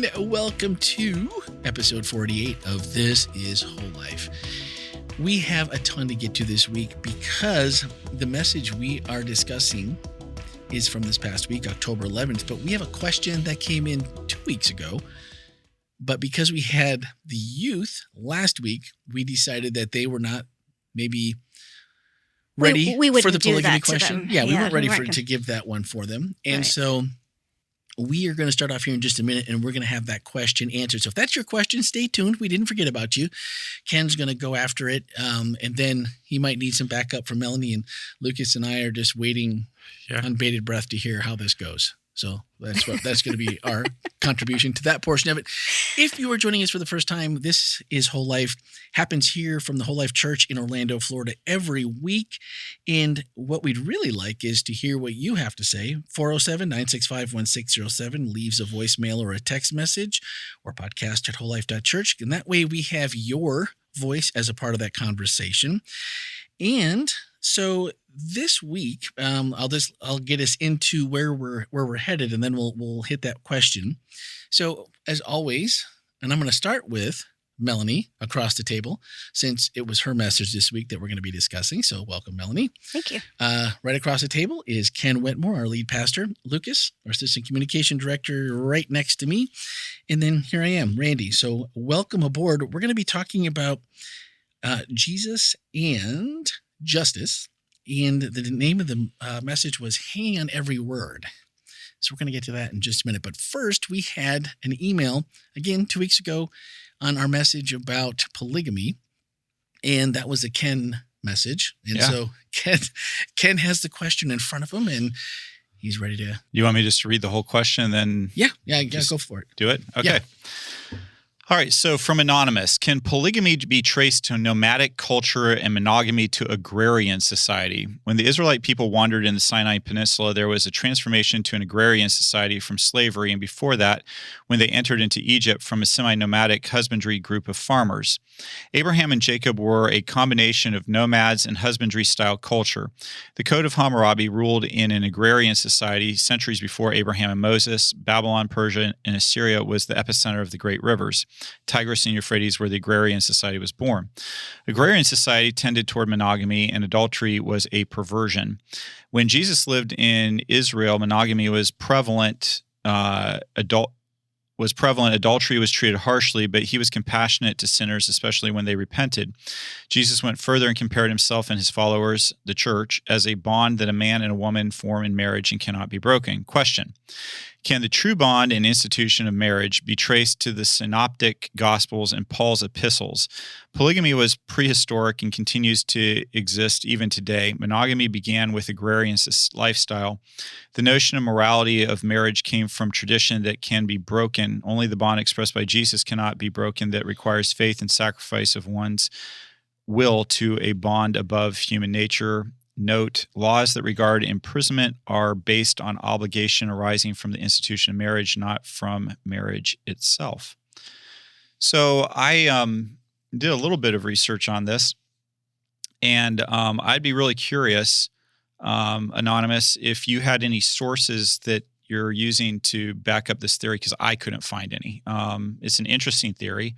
everyone. Welcome to episode 48 of This is Whole Life. We have a ton to get to this week because the message we are discussing is from this past week, October 11th, but we have a question that came in 2 weeks ago. But because we had the youth last week, we decided that they were not maybe ready for the polygamy question. Yeah, we weren't ready to give that one for them. And so we are going to start off here in just a minute, and we're going to have that question answered. So if that's your question, stay tuned. We didn't forget about you. Ken's going to go after it, and then he might need some backup from Melanie, and Lucas and I are just waiting on bated breath to hear how this goes. So that's going to be our contribution to that portion of it. If you are joining us for the first time, This is Whole Life happens here from the Whole Life Church in Orlando, Florida every week. And what we'd really like is to hear what you have to say. 407-965-1607 leaves a voicemail or a text message, or podcast at wholelife.church. And that way we have your voice as a part of that conversation. And so this week, I'll get us into where we're headed, and then we'll hit that question. So as always, and I'm going to start with Melanie across the table, since it was her message this week that we're going to be discussing. So welcome, Melanie. Thank you. Right across the table is Ken Wetmore, our lead pastor, Lucas, our assistant communication director, right next to me, and then here I am, Randy. So welcome aboard. We're going to be talking about Jesus and justice. And the name of the message was Hanging on Every Word. So we're going to get to that in just a minute. But first, we had an email, again, 2 weeks ago, on our message about polygamy. And that was a Ken message. And so Ken has the question in front of him, and he's ready to... You want me just to read the whole question and then... Yeah, go for it. Do it? Okay. Yeah. All right, so from Anonymous, can polygamy be traced to nomadic culture and monogamy to agrarian society? When the Israelite people wandered in the Sinai Peninsula, there was a transformation to an agrarian society from slavery, and before that, when they entered into Egypt from a semi-nomadic husbandry group of farmers. Abraham and Jacob were a combination of nomads and husbandry-style culture. The Code of Hammurabi ruled in an agrarian society centuries before Abraham and Moses. Babylon, Persia, and Assyria was the epicenter of the great rivers. Tigris and Euphrates, where the agrarian society was born. Agrarian society tended toward monogamy, and adultery was a perversion. When Jesus lived in Israel, monogamy was prevalent. Adultery was treated harshly, but he was compassionate to sinners, especially when they repented. Jesus went further and compared himself and his followers, the church, as a bond that a man and a woman form in marriage and cannot be broken. Question: can the true bond and institution of marriage be traced to the synoptic gospels and Paul's epistles? Polygamy was prehistoric and continues to exist even today. Monogamy began with agrarian lifestyle. The notion of morality of marriage came from tradition that can be broken. Only the bond expressed by Jesus cannot be broken, that requires faith and sacrifice of one's will to a bond above human nature. Note, laws that regard imprisonment are based on obligation arising from the institution of marriage, not from marriage itself. So I did a little bit of research on this, and I'd be really curious, Anonymous, if you had any sources that you're using to back up this theory, because I couldn't find any. It's an interesting theory,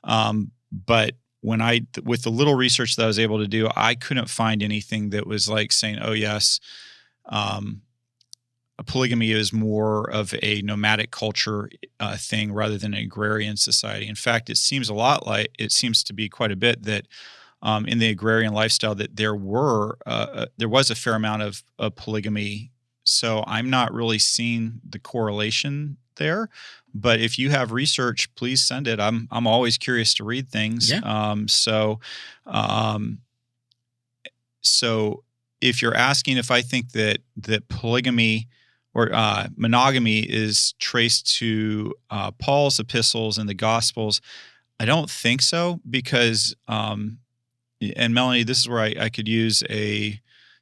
but with the little research that I was able to do, I couldn't find anything that was like saying, oh yes, a polygamy is more of a nomadic culture thing rather than an agrarian society. In fact, it seems to be quite a bit that in the agrarian lifestyle that there was a fair amount of polygamy. So I'm not really seeing the correlation there. But if you have research, please send it. I'm always curious to read things. Yeah. So if you're asking if I think that polygamy or monogamy is traced to Paul's epistles and the Gospels, I don't think so, because and Melanie, this is where I could use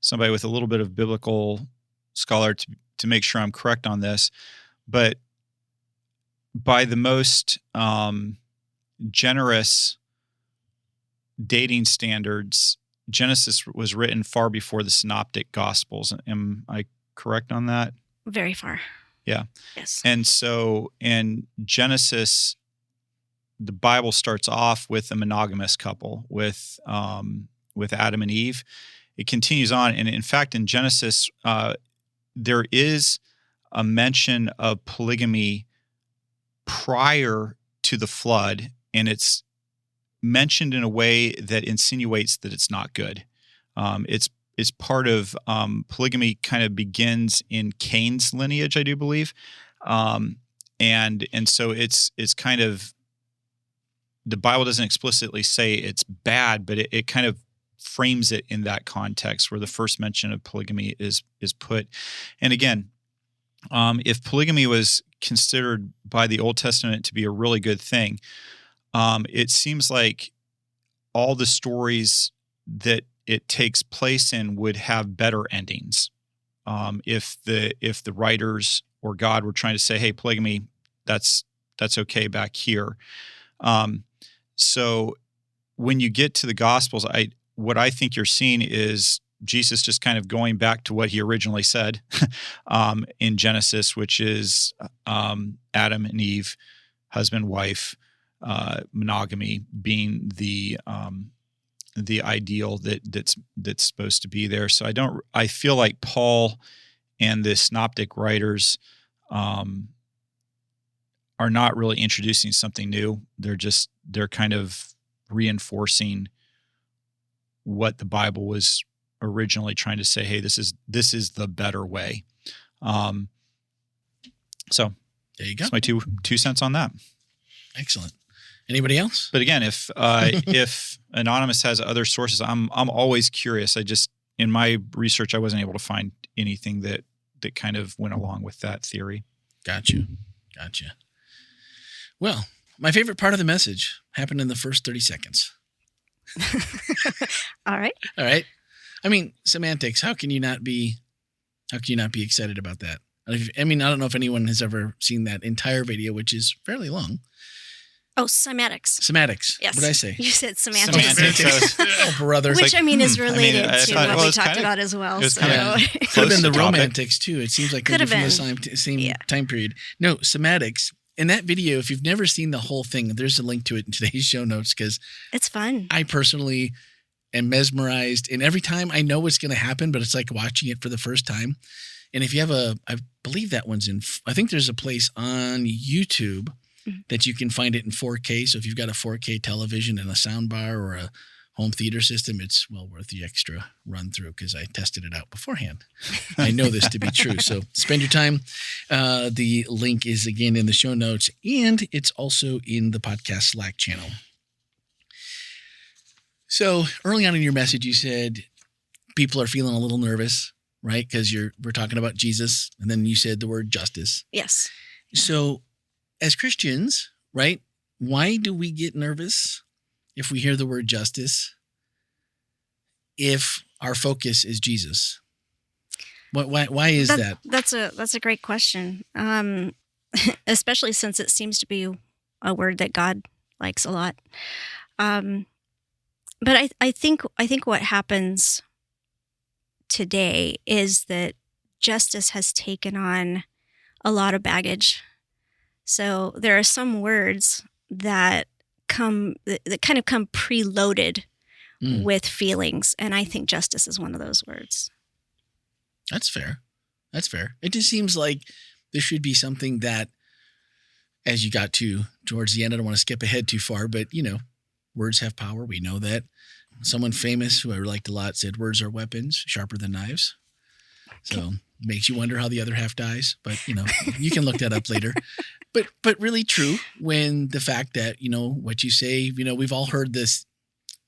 somebody with a little bit of biblical scholar to make sure I'm correct on this, but by the most generous dating standards, Genesis was written far before the Synoptic Gospels. Am I correct on that? Very far. Yeah. Yes. And so in Genesis, the Bible starts off with a monogamous couple with Adam and Eve. It continues on, and in fact, in Genesis, there is a mention of polygamy prior to the flood, and it's mentioned in a way that insinuates that it's not good. It's part of polygamy. Kind of begins in Cain's lineage, I do believe, and so it's kind of, the Bible doesn't explicitly say it's bad, but it kind of frames it in that context where the first mention of polygamy is put. And again, if polygamy was considered by the Old Testament to be a really good thing, it seems like all the stories that it takes place in would have better endings. If the writers or God were trying to say, "Hey, polygamy, that's okay back here." So when you get to the Gospels, what I think you're seeing is Jesus just kind of going back to what he originally said in Genesis, which is Adam and Eve, husband, wife, monogamy being the ideal that's supposed to be there. So I feel like Paul and the synoptic writers are not really introducing something new. They're kind of reinforcing what the Bible was originally trying to say. Hey, this is the better way. So there you go. That's my two cents on that. Excellent. Anybody else? But again, if Anonymous has other sources, I'm always curious. In my research, I wasn't able to find anything that kind of went along with that theory. Gotcha. Well, my favorite part of the message happened in the first 30 seconds. All right. I mean, semantics. How can you not be excited about that? I mean, I don't know if anyone has ever seen that entire video, which is fairly long. Oh, semantics. Yes. What did I say? You said semantics. Oh, brother. Which is related to what we talked about as well. So. Could have been the romantics too. It seems like could have been from the same time period. No, semantics. In that video, if you've never seen the whole thing, there's a link to it in today's show notes because it's fun. I personally am mesmerized, and every time I know what's going to happen, but it's like watching it for the first time. And if you have I believe that one's I think there's a place on YouTube that you can find it in 4K. So if you've got a 4K television and a soundbar or a home theater system, it's well worth the extra run through because I tested it out beforehand. I know this to be true. So spend your time. The link is again in the show notes, and it's also in the podcast Slack channel. So early on in your message, you said people are feeling a little nervous, right? Because we're talking about Jesus, and then you said the word justice. Yes. So as Christians, right, why do we get nervous if we hear the word justice if our focus is Jesus? Why is that? That's a great question, especially since it seems to be a word that God likes a lot. But I think what happens today is that justice has taken on a lot of baggage. So there are some words that kind of come preloaded with feelings, and I think justice is one of those words. That's fair. It just seems like this should be something that, as you got towards the end, I don't want to skip ahead too far, but words have power. We know that. Someone famous who I liked a lot said, "Words are weapons, sharper than knives." So makes you wonder how the other half dies, but you can look that up later. But really true when the fact that, what you say, we've all heard this.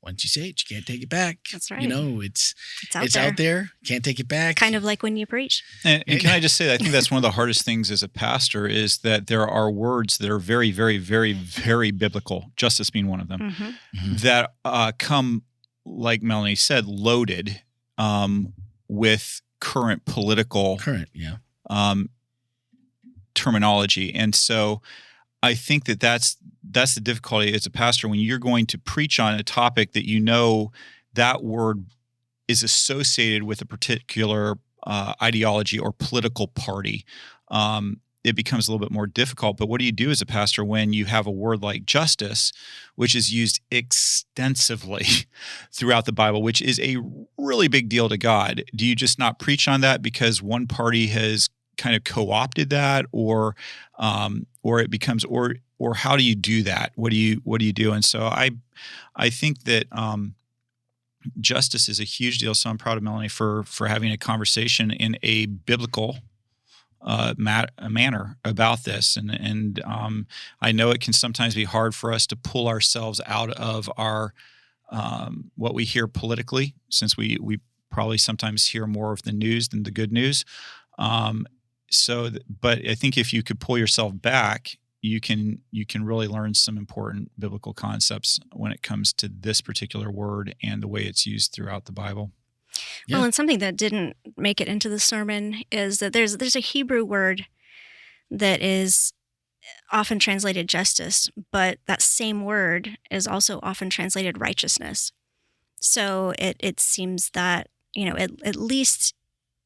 Once you say it, you can't take it back. That's right. It's out there. Can't take it back. Kind of like when you preach. And can I just say that I think that's one of the hardest things as a pastor is that there are words that are very, very, very, very biblical, justice being one of them, that come, like Melanie said, loaded with current political terminology. And so I think that's the difficulty as a pastor when you're going to preach on a topic that that word is associated with a particular ideology or political party. it becomes a little bit more difficult. But what do you do as a pastor when you have a word like justice, which is used extensively throughout the Bible, which is a really big deal to God? Do you just not preach on that because one party has kind of co-opted that, or it becomes, or how do you do that? What do you do? And so I think that justice is a huge deal. So I'm proud of Melanie for having a conversation in a biblical manner about this, and I know it can sometimes be hard for us to pull ourselves out of our what we hear politically, since we probably sometimes hear more of the news than the good news. But I think if you could pull yourself back, you can really learn some important biblical concepts when it comes to this particular word and the way it's used throughout the Bible. Yeah. Well, and something that didn't make it into the sermon is that there's a Hebrew word that is often translated justice, but that same word is also often translated righteousness. So it seems that, at least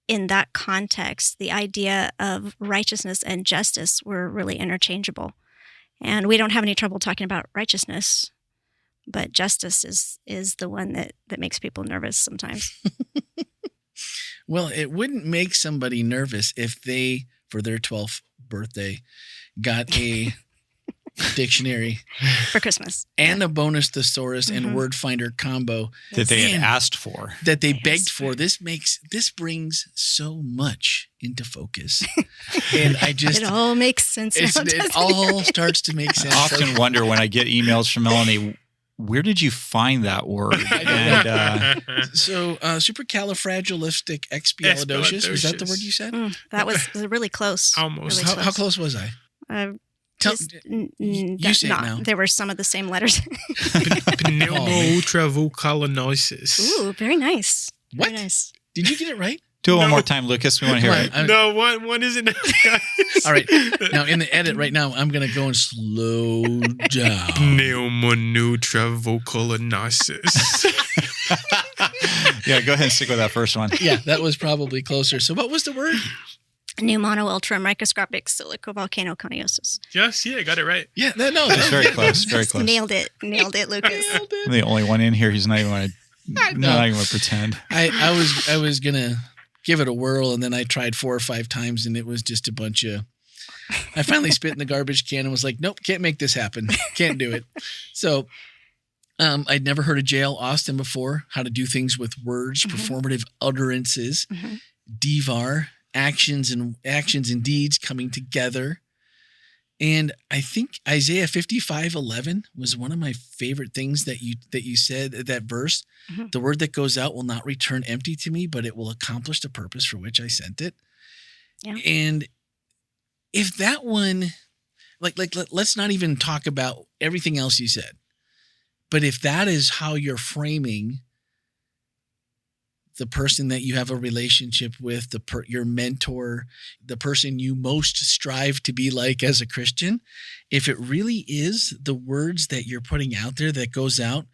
in that context, the idea of righteousness and justice were really interchangeable. And we don't have any trouble talking about righteousness, but justice is the one that makes people nervous sometimes. Well, it wouldn't make somebody nervous if they, for their 12th birthday, got a dictionary For Christmas. and a bonus thesaurus and word finder combo That they had Man. asked for. that they Yes. begged for. This brings so much into focus. And I just, It all makes sense now, doesn't it all starts to make I sense. often wonder when I get emails from Melanie, where did you find that word? And So, supercalifragilisticexpialidocious, was that the word you said? That was really close. Almost. Really How close was I? Tell- you say it now. There were some of the same letters. Pneumoultravulcanosis. Ooh, very nice. What? Very nice. Did you get it right? do it one No. more time, Lucas. We want to hear Come it. on. No, one isn't. All right. Now, in the edit right now, I'm going to go and slow down. Pneumoneutravolcanosis. Yeah, go ahead and stick with that first one. Yeah, that was probably closer. So what was the word? Pneumono ultra microscopic silicovolcanoconiosis. Yes, yeah, got it right. Yeah, It's very close. Very close. Nailed it, Lucas. I'm the only one in here who's not even going to pretend. I was going to give it a whirl, and then I tried 4 or 5 times, and it was just a bunch of... I finally spit in the garbage can and was like, nope, can't make this happen. Can't do it. So I'd never heard of Jail Austin before, how to do things with words, performative utterances, DVAR, actions and deeds coming together. And I think Isaiah 55:11 was one of my favorite things that you said, that verse. The word that goes out will not return empty to me, but it will accomplish the purpose for which I sent it. Yeah. And if that one, let's not even talk about everything else you said, but if that is how you're framing the person that you have a relationship with, your mentor, the person you most strive to be like as a Christian, if it really is the words that you're putting out there that goes out,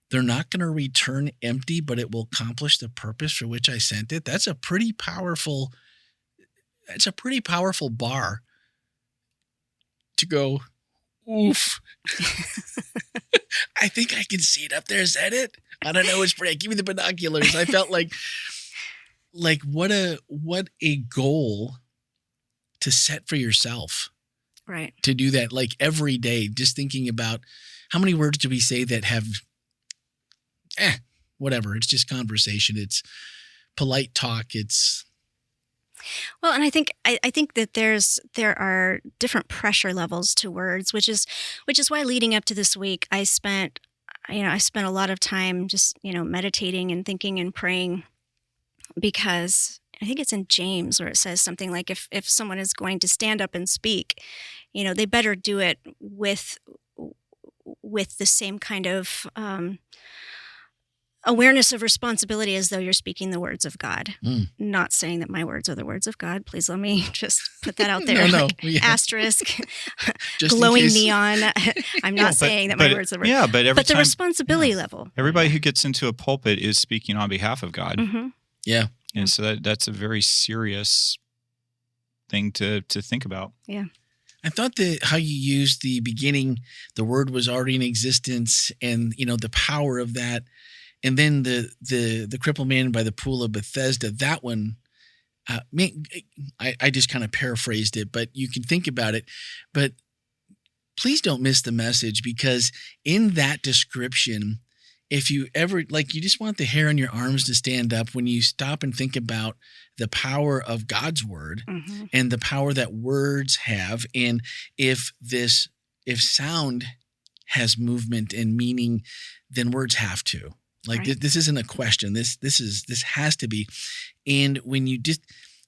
they're not going to return empty, but it will accomplish the purpose for which I sent it. That's a pretty powerful bar to go, oof. I think I can see it up there. Is that it? I don't know. It's pretty. Give me the binoculars. I felt like what a goal to set for yourself. Right. To do that, like every day, just thinking about how many words do we say that have, whatever. It's just conversation. It's polite talk. It's. Well, and I think that there are different pressure levels to words, which is why leading up to this week, I spent a lot of time just, meditating and thinking and praying, because I think it's in James where it says something like, if someone is going to stand up and speak, they better do it with the same kind of awareness of responsibility as though you're speaking the words of God. Not saying that my words are the words of God. Please let me just put that out there. No. Asterisk, Just in glowing case. neon. I'm not saying that my words are the words. Yeah, but But the responsibility level. everybody who gets into a pulpit is speaking on behalf of God. Mm-hmm. Yeah. And so that's a very serious thing to think about. Yeah. I thought that how you used the beginning, the word was already in existence, and the power of that, and then the crippled man by the pool of Bethesda. That one, I just kind of paraphrased it, but you can think about it. But please don't miss the message, because in that description, if you ever you just want the hair on your arms to stand up when you stop and think about the power of God's word Mm-hmm. and the power that words have. And if sound has movement and meaning, then words have to. Right. This isn't a question. This has to be. And when you just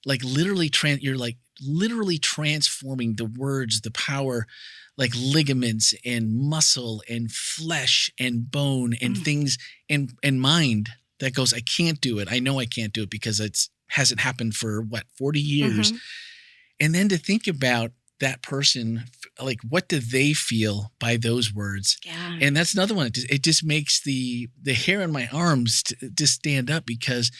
literally you're literally transforming the words, the power, like ligaments and muscle and flesh and bone and things and mind that goes, I can't do it. I know I can't do it because it's hasn't happened for 40 years. Mm-hmm. And then to think about that person, what do they feel by those words? Yeah. And that's another one. It just makes the hair on my arms just stand up, because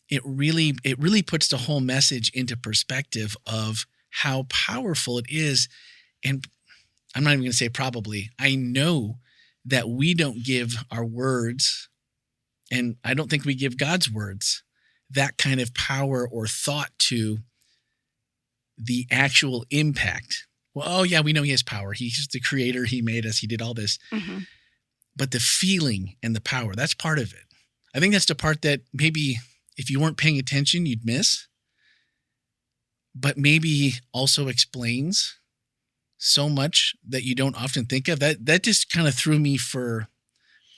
it really puts the whole message into perspective of how powerful it is. And I'm not even going to say probably, I know that we don't give our words, and I don't think we give God's words that kind of power or thought to the actual impact. Well, oh yeah, we know he has power. He's the creator. He made us. He did all this. Mm-hmm. But the feeling and the power, that's part of it. I think that's the part that maybe if you weren't paying attention, you'd miss, but maybe also explains so much that you don't often think of. That just kind of threw me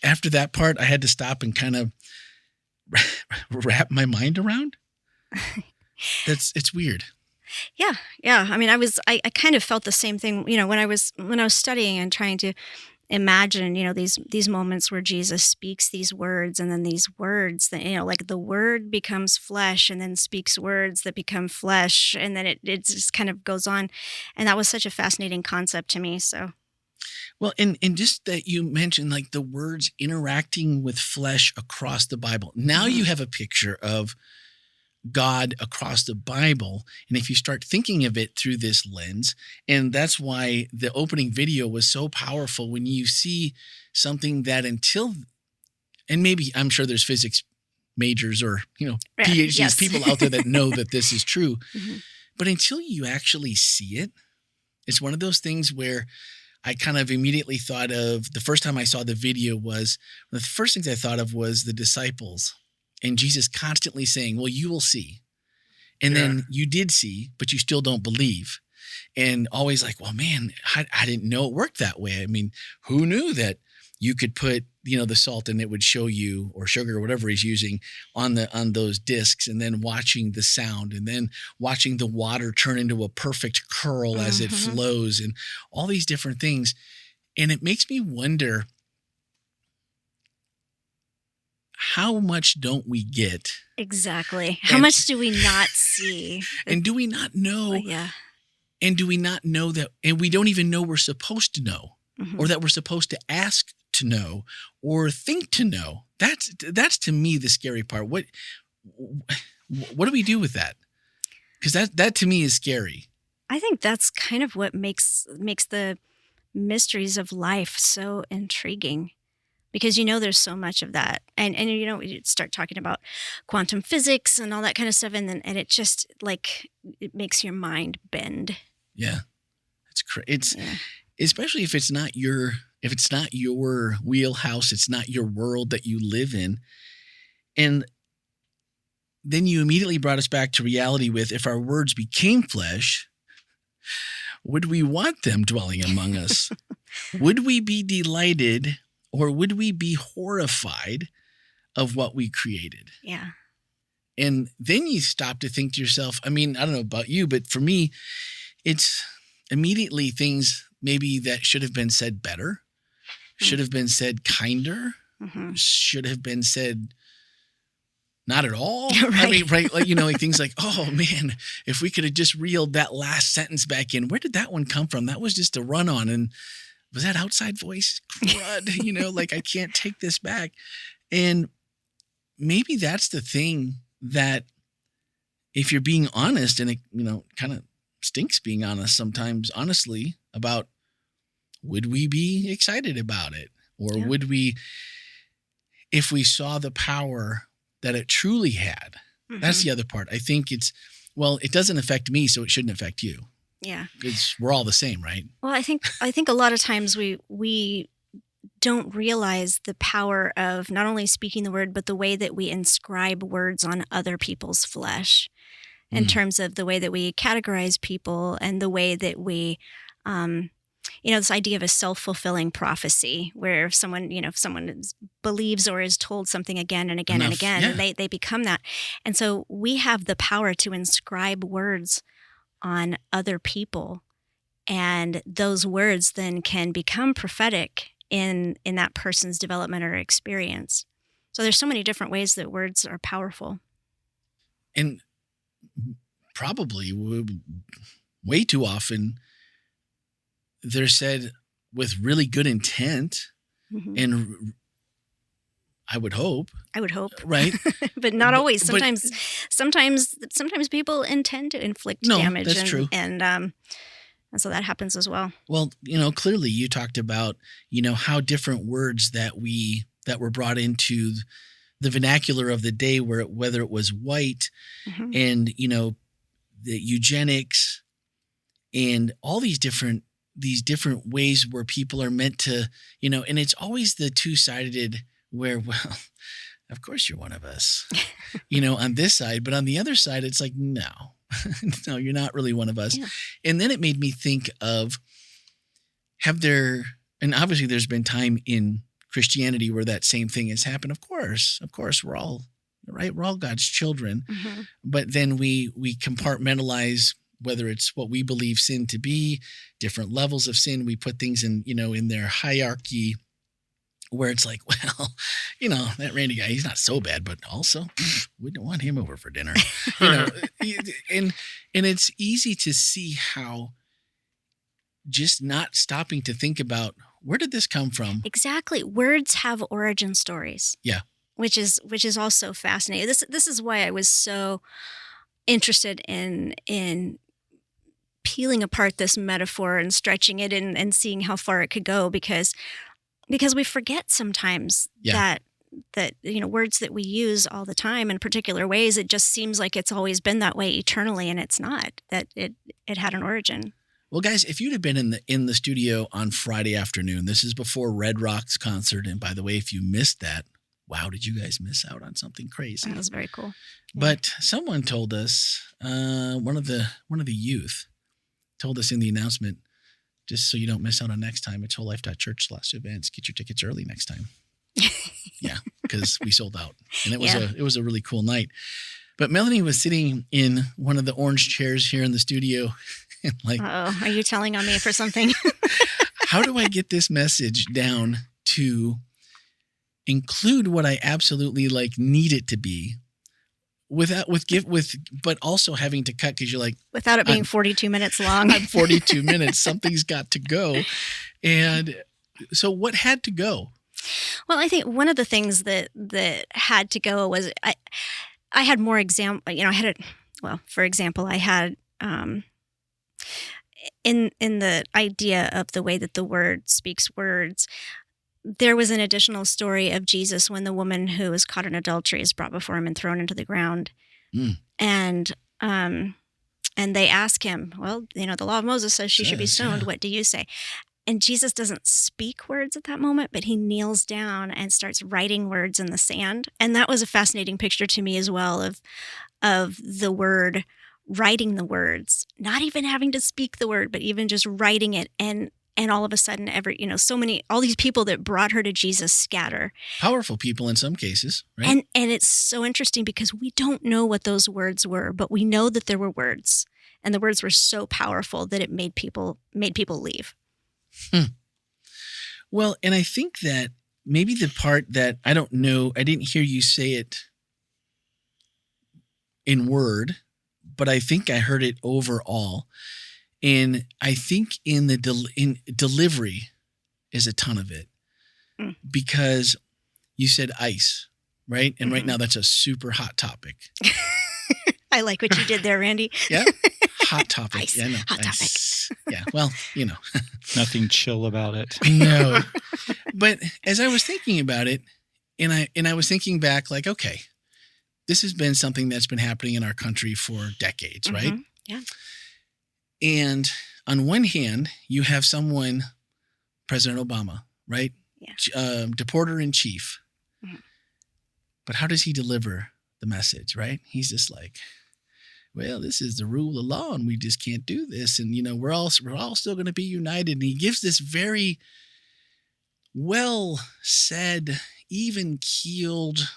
after that part, I had to stop and kind of wrap my mind around. It's weird. Yeah. Yeah. I mean, I kind of felt the same thing, when I was studying and trying to imagine, these moments where Jesus speaks these words, and then these words that, the word becomes flesh and then speaks words that become flesh. And then it just kind of goes on. And that was such a fascinating concept to me. So. Well, and just that you mentioned the words interacting with flesh across the Bible. Now you have a picture of God across the Bible. And if you start thinking of it through this lens, and that's why the opening video was so powerful, when you see something that and maybe I'm sure there's physics majors or, PhDs, yes. people out there that know that this is true. Mm-hmm. But until you actually see it, it's one of those things where I kind of immediately thought of the first time I saw the video was one of the first things I thought of was the disciples and Jesus constantly saying, well, you will see. And then you did see, but you still don't believe. And always well, man, I didn't know it worked that way. I mean, who knew that you could put, the salt and it would show you, or sugar or whatever he's using on those discs, and then watching the sound, and then watching the water turn into a perfect curl as it flows, and all these different things. And it makes me wonder, how much don't we get? Exactly. How much do we not see? And do we not know? Yeah. And do we not know that? And we don't even know we're supposed to know, or that we're supposed to ask to know, or think to know. That's to me the scary part. What do we do with that? Because that to me is scary. I think that's kind of what makes the mysteries of life so intriguing, because there's so much of that, and we start talking about quantum physics and all that kind of stuff, and it just it makes your mind bend. Yeah, it's especially if it's not your wheelhouse, it's not your world that you live in, and then you immediately brought us back to reality with, if our words became flesh, would we want them dwelling among us? Would we be delighted, or would we be horrified of what we created? Yeah. And then you stop to think to yourself, I mean, I don't know about you, but for me, it's immediately things maybe that should have been said better, should have been said kinder, should have been said not at all. Right. I mean, right, things like, oh man, if we could have just reeled that last sentence back in, where did that one come from? That was just a run on. And was that outside voice? Crud, I can't take this back. And maybe that's the thing that, if you're being honest, and it, kind of stinks being honest sometimes, honestly, about would we be excited about it? Or would we, if we saw the power that it truly had? That's the other part. I think it doesn't affect me, so it shouldn't affect you. Yeah. We're all the same, right? Well, I think a lot of times we don't realize the power of not only speaking the word, but the way that we inscribe words on other people's flesh in terms of the way that we categorize people and the way that we, this idea of a self-fulfilling prophecy, where if someone believes or is told something again and again and again, and they become that. And so we have the power to inscribe words on other people, and those words then can become prophetic in that person's development or experience. So there's so many different ways that words are powerful. And probably way too often they're said with really good intent, and I would hope, right? But not always. Sometimes people intend to inflict damage. That's true. And so that happens as well. Well, clearly you talked about, how different words that were brought into the vernacular of the day, whether it was white and, the eugenics and all these different ways where people are meant to, and it's always the two-sided where, well, of course you're one of us, on this side, but on the other side, it's like, no, you're not really one of us. Yeah. And then it made me think of, and obviously there's been time in Christianity where that same thing has happened. Of course, we're all, right? We're all God's children, but then we compartmentalize whether it's what we believe sin to be, different levels of sin. We put things in, in their hierarchy where it's like, well, that Randy guy, he's not so bad, but also wouldn't want him over for dinner, and it's easy to see how just not stopping to think about, where did this come from? Exactly. Words have origin stories. Yeah. Which is also fascinating. This is why I was so interested in peeling apart this metaphor and stretching it and seeing how far it could go, because we forget sometimes that words that we use all the time in particular ways, it just seems like it's always been that way eternally, and it's not. That it had an origin. Well, guys, if you'd have been in the studio on Friday afternoon, this is before Red Rock's concert, and by the way, if you missed that, wow, did you guys miss out on something crazy? That was very cool. Yeah. But someone told us, one of the youth told us in the announcement, just so you don't miss out on next time, it's wholelife.church/events. Get your tickets early next time. Yeah, because we sold out, and it was a really cool night. But Melanie was sitting in one of the orange chairs here in the studio, and like, uh-oh, are you telling on me for something? How do I get this message down to include what I absolutely need it to be, but also having to cut, because you're like, without it being 42 minutes long. I'm 42 minutes. Something's got to go. And so what had to go? Well, I think one of the things that had to go was I had more example. For example, I had in the idea of the way that the word speaks words. There was an additional story of Jesus when the woman who was caught in adultery is brought before him and thrown into the ground. And they ask him, well, the law of Moses says she should be stoned. Yeah. What do you say? And Jesus doesn't speak words at that moment, but he kneels down and starts writing words in the sand. And that was a fascinating picture to me as well of the word, writing the words, not even having to speak the word, but even just writing it. And all of a sudden, all these people that brought her to Jesus scatter. Powerful people in some cases, right? And it's so interesting because we don't know what those words were, but we know that there were words, and the words were so powerful that it made people leave. Well, and I think that maybe the part that I don't know, I didn't hear you say it in word, but I think I heard it overall. And I think in delivery is a ton of it, because you said ice, right? And right now that's a super hot topic. I like what you did there, Randy. Yeah. hot topic. Ice. Yeah, no, Hot topic. ice. Yeah, well, Nothing chill about it. no. But as I was thinking about it, and I was thinking back, like, okay, this has been something that's been happening in our country for decades, right? Mhm. Yeah. And on one hand, you have someone, President Obama, right? Yeah. Deporter in chief. Mhm. But how does he deliver the message, right? He's just like, well, this is the rule of law, and we just can't do this. And we're all still going to be united. And he gives this very well said, even keeled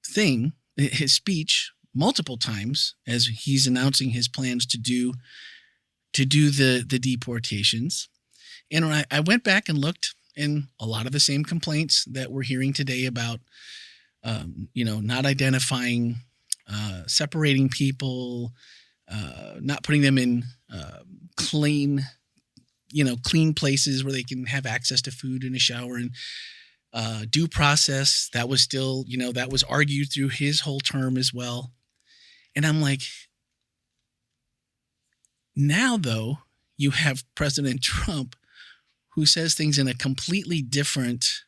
thing, his speech, multiple times as he's announcing his plans to do the deportations. And when I went back and looked, and a lot of the same complaints that we're hearing today about, not identifying, separating people, not putting them in clean places where they can have access to food and a shower, and due process that was still, that was argued through his whole term as well. And I'm like, now though, you have President Trump who says things in a completely different,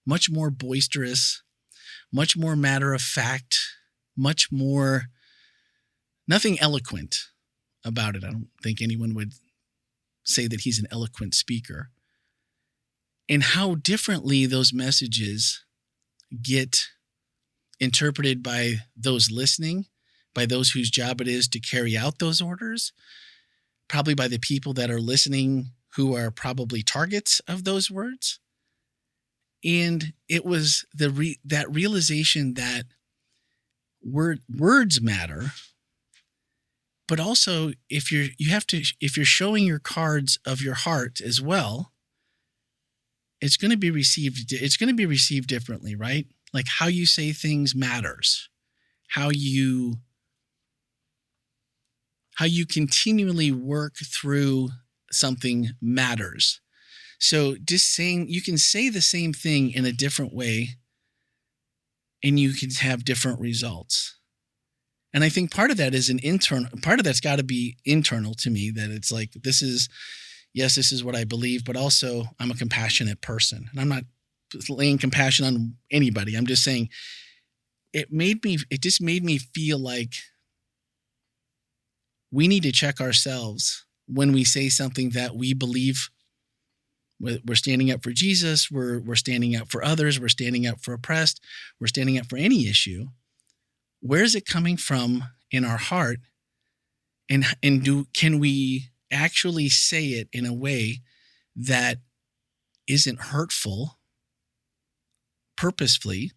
much more boisterous, much more matter of fact, much more, nothing eloquent about it. I don't think anyone would say that he's an eloquent speaker. And how differently those messages get interpreted by those listening, by those whose job it is to carry out those orders, probably by the people that are listening who are probably targets of those words. And it was that realization that words matter, but also if you're showing your cards of your heart as well, it's going to be received differently, right? Like how you say things matters. How you continually work through something matters. So just saying, you can say the same thing in a different way and you can have different results. And I think part of that is part of that's got to be internal to me, that it's like, this is what I believe, but also I'm a compassionate person. And I'm not laying compassion on anybody. I'm just saying it just made me feel like we need to check ourselves when we say something that we believe. We're standing up for Jesus. We're standing up for others. We're standing up for oppressed. We're standing up for any issue. Where is it coming from in our heart? And can we actually say it in a way that isn't hurtful, purposefully,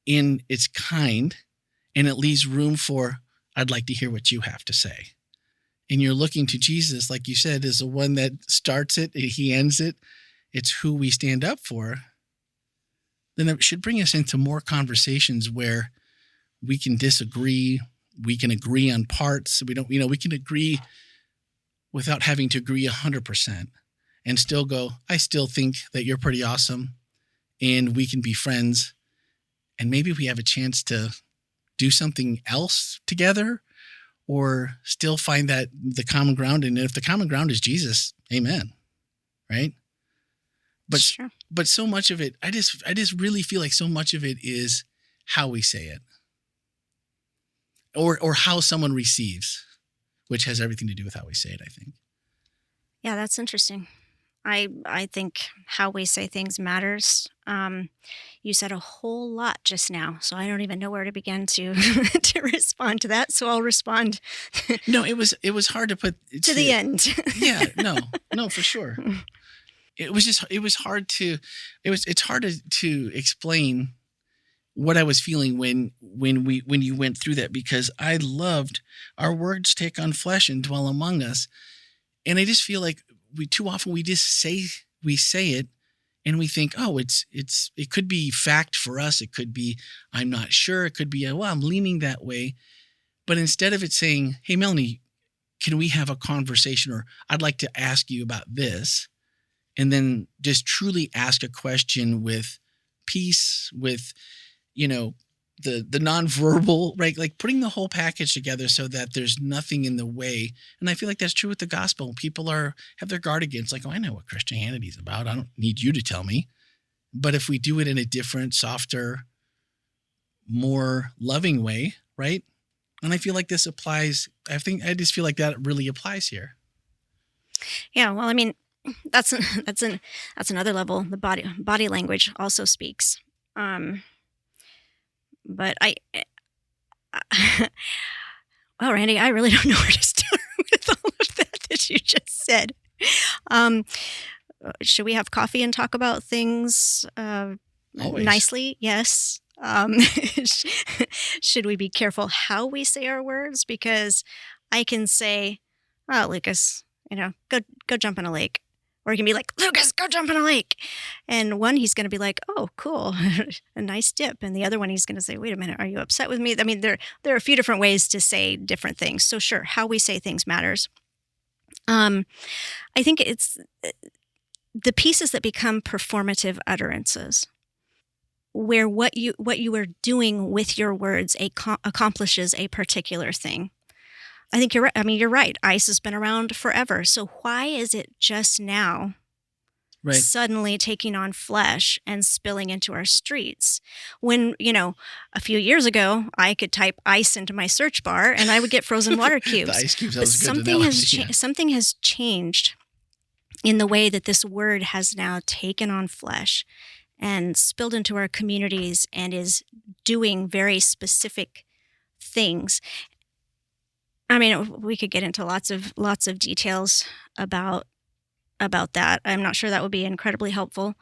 and it's kind, and it leaves room for, I'd like to hear what you have to say. And you're looking to Jesus, like you said, as the one that starts it, he ends it. It's who we stand up for. Then it should bring us into more conversations where we can disagree. We can agree on parts. We can agree without having to agree 100% and still go, I still think that you're pretty awesome and we can be friends. And maybe we have a chance to do something else together, or still find that the common ground. And if the common ground is Jesus, amen. Right. But, Sure. But so much of it, I just really feel like so much of it is how we say it, or how someone receives, which has everything to do with how we say it, I think. Yeah, that's interesting. I think how we say things matters. You said a whole lot just now, so I don't even know where to begin to to respond to that. So I'll respond No, it was hard to put to the end. Yeah, no, for sure. It's hard to explain what I was feeling when you went through that, because I loved our words take on flesh and dwell among us. And I just feel like too often we say it and we think, oh, it could be fact for us. It could be, I'm not sure. It could be, well, I'm leaning that way. But instead of it saying, hey, Melanie, can we have a conversation? Or I'd like to ask you about this. And then just truly ask a question with peace, with, the nonverbal, right? Like putting the whole package together so that there's nothing in the way. And I feel like that's true with the gospel. People have their guard against, like, oh, I know what Christianity is about. I don't need you to tell me. But if we do it in a different, softer, more loving way, right? And I feel like this applies. I just feel like that really applies here. Yeah, well, I mean, that's another level. The body language also speaks. But well, Randy, I really don't know where to start with all of that you just said. Should we have coffee and talk about things Always. nicely? Yes. Should we be careful how we say our words? Because I can say, "Oh, Lucas, go jump in a lake," or he can be like, "Lucas, go jump in a lake," and one he's going to be like, "Oh, cool, a nice dip," and the other one he's going to say, "Wait a minute, are you upset with me?" I mean, there are a few different ways to say different things. So sure, how we say things matters. I think it's the pieces that become performative utterances, where what you are doing with your words accomplishes a particular thing. I think you're right. I mean, you're right. ICE has been around forever. So why is it just now suddenly taking on flesh and spilling into our streets? When, a few years ago, I could type ice into my search bar and I would get frozen water cubes. The ice cubes, that was a good analogy. Something has changed in the way that this word has now taken on flesh and spilled into our communities and is doing very specific things. I mean, we could get into lots of details about that. I'm not sure that would be incredibly helpful.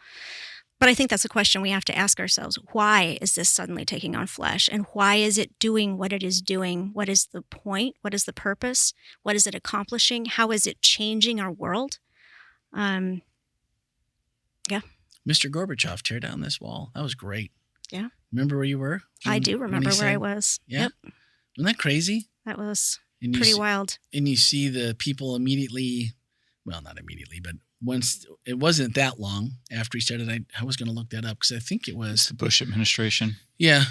But I think that's a question we have to ask ourselves. Why is this suddenly taking on flesh? And why is it doing what it is doing? What is the point? What is the purpose? What is it accomplishing? How is it changing our world? Yeah. Mr. Gorbachev, tear down this wall. That was great. Yeah. Remember where you were? I do remember where I was. Yeah. Yep. Isn't that crazy? That was pretty wild. And you see the people immediately, well, not immediately, but once it wasn't that long after he started, I was going to look that up because I think it was the Bush administration. Yeah.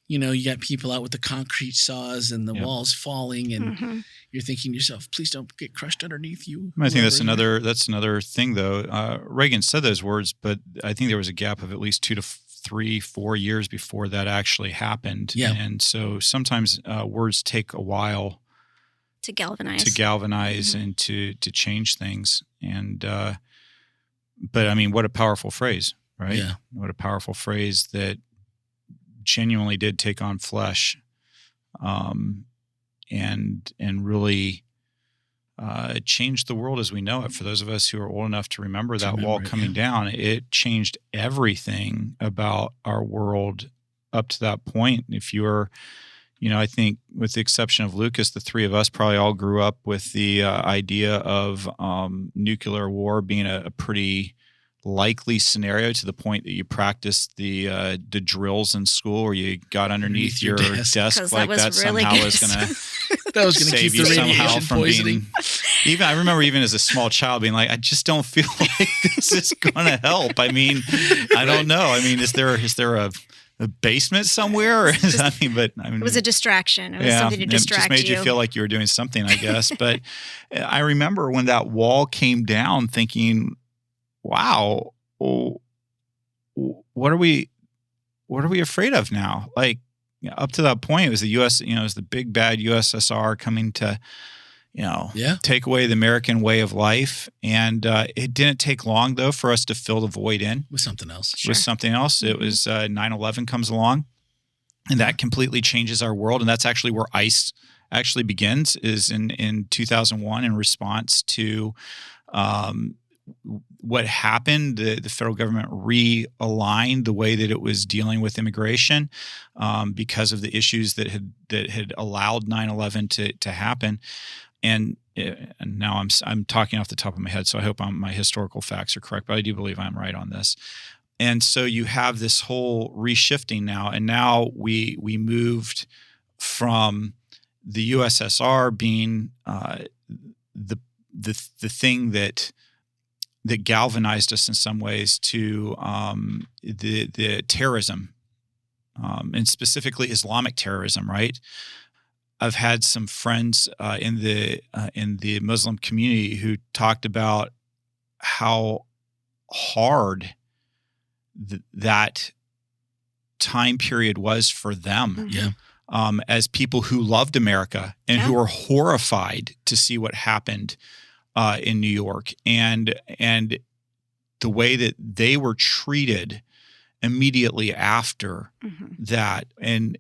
You got people out with the concrete saws and the walls falling, and you're thinking to yourself, please don't get crushed underneath you. I think that's another thing, though. Reagan said those words, but I think there was a gap of at least 2 to 3, 4 years before that actually happened. Yeah. And so sometimes words take a while to galvanize and to change things. And but I mean, what a powerful phrase, right? Yeah. What a powerful phrase that genuinely did take on flesh, and really changed the world as we know it. For those of us who are old enough to remember that wall coming down, it changed everything about our world up to that point. If you're, I think with the exception of Lucas, the three of us probably all grew up with the idea of nuclear war being a pretty likely scenario, to the point that you practiced the drills in school where you got underneath your desk like that really somehow was going to that was going to keep save you the somehow radiation from poisoning. being. I remember even as a small child being like, I just don't feel like this is going to help. I mean, I don't know. I mean, is there a basement somewhere? Or it was a distraction. It was something to distract you. It just made you feel like you were doing something, I guess. But I remember when that wall came down thinking, wow, what are we afraid of now? Like, up to that point, it was the U.S., it was the big bad USSR coming to, take away the American way of life. And it didn't take long, though, for us to fill the void in. With something else. With something else. It was 9/11 comes along, and that completely changes our world. And that's actually where ICE actually begins, is in 2001 in response to what happened. The federal government realigned the way that it was dealing with immigration because of the issues that had allowed 9/11 to happen. And now I'm talking off the top of my head, so I hope my historical facts are correct, but I do believe I'm right on this. And so you have this whole reshifting now, and now we moved from the USSR being the thing that galvanized us in some ways to the terrorism and specifically Islamic terrorism, right? I've had some friends in the Muslim community who talked about how hard that time period was for them. Yeah. As people who loved America and who were horrified to see what happened in New York, and the way that they were treated immediately after that. And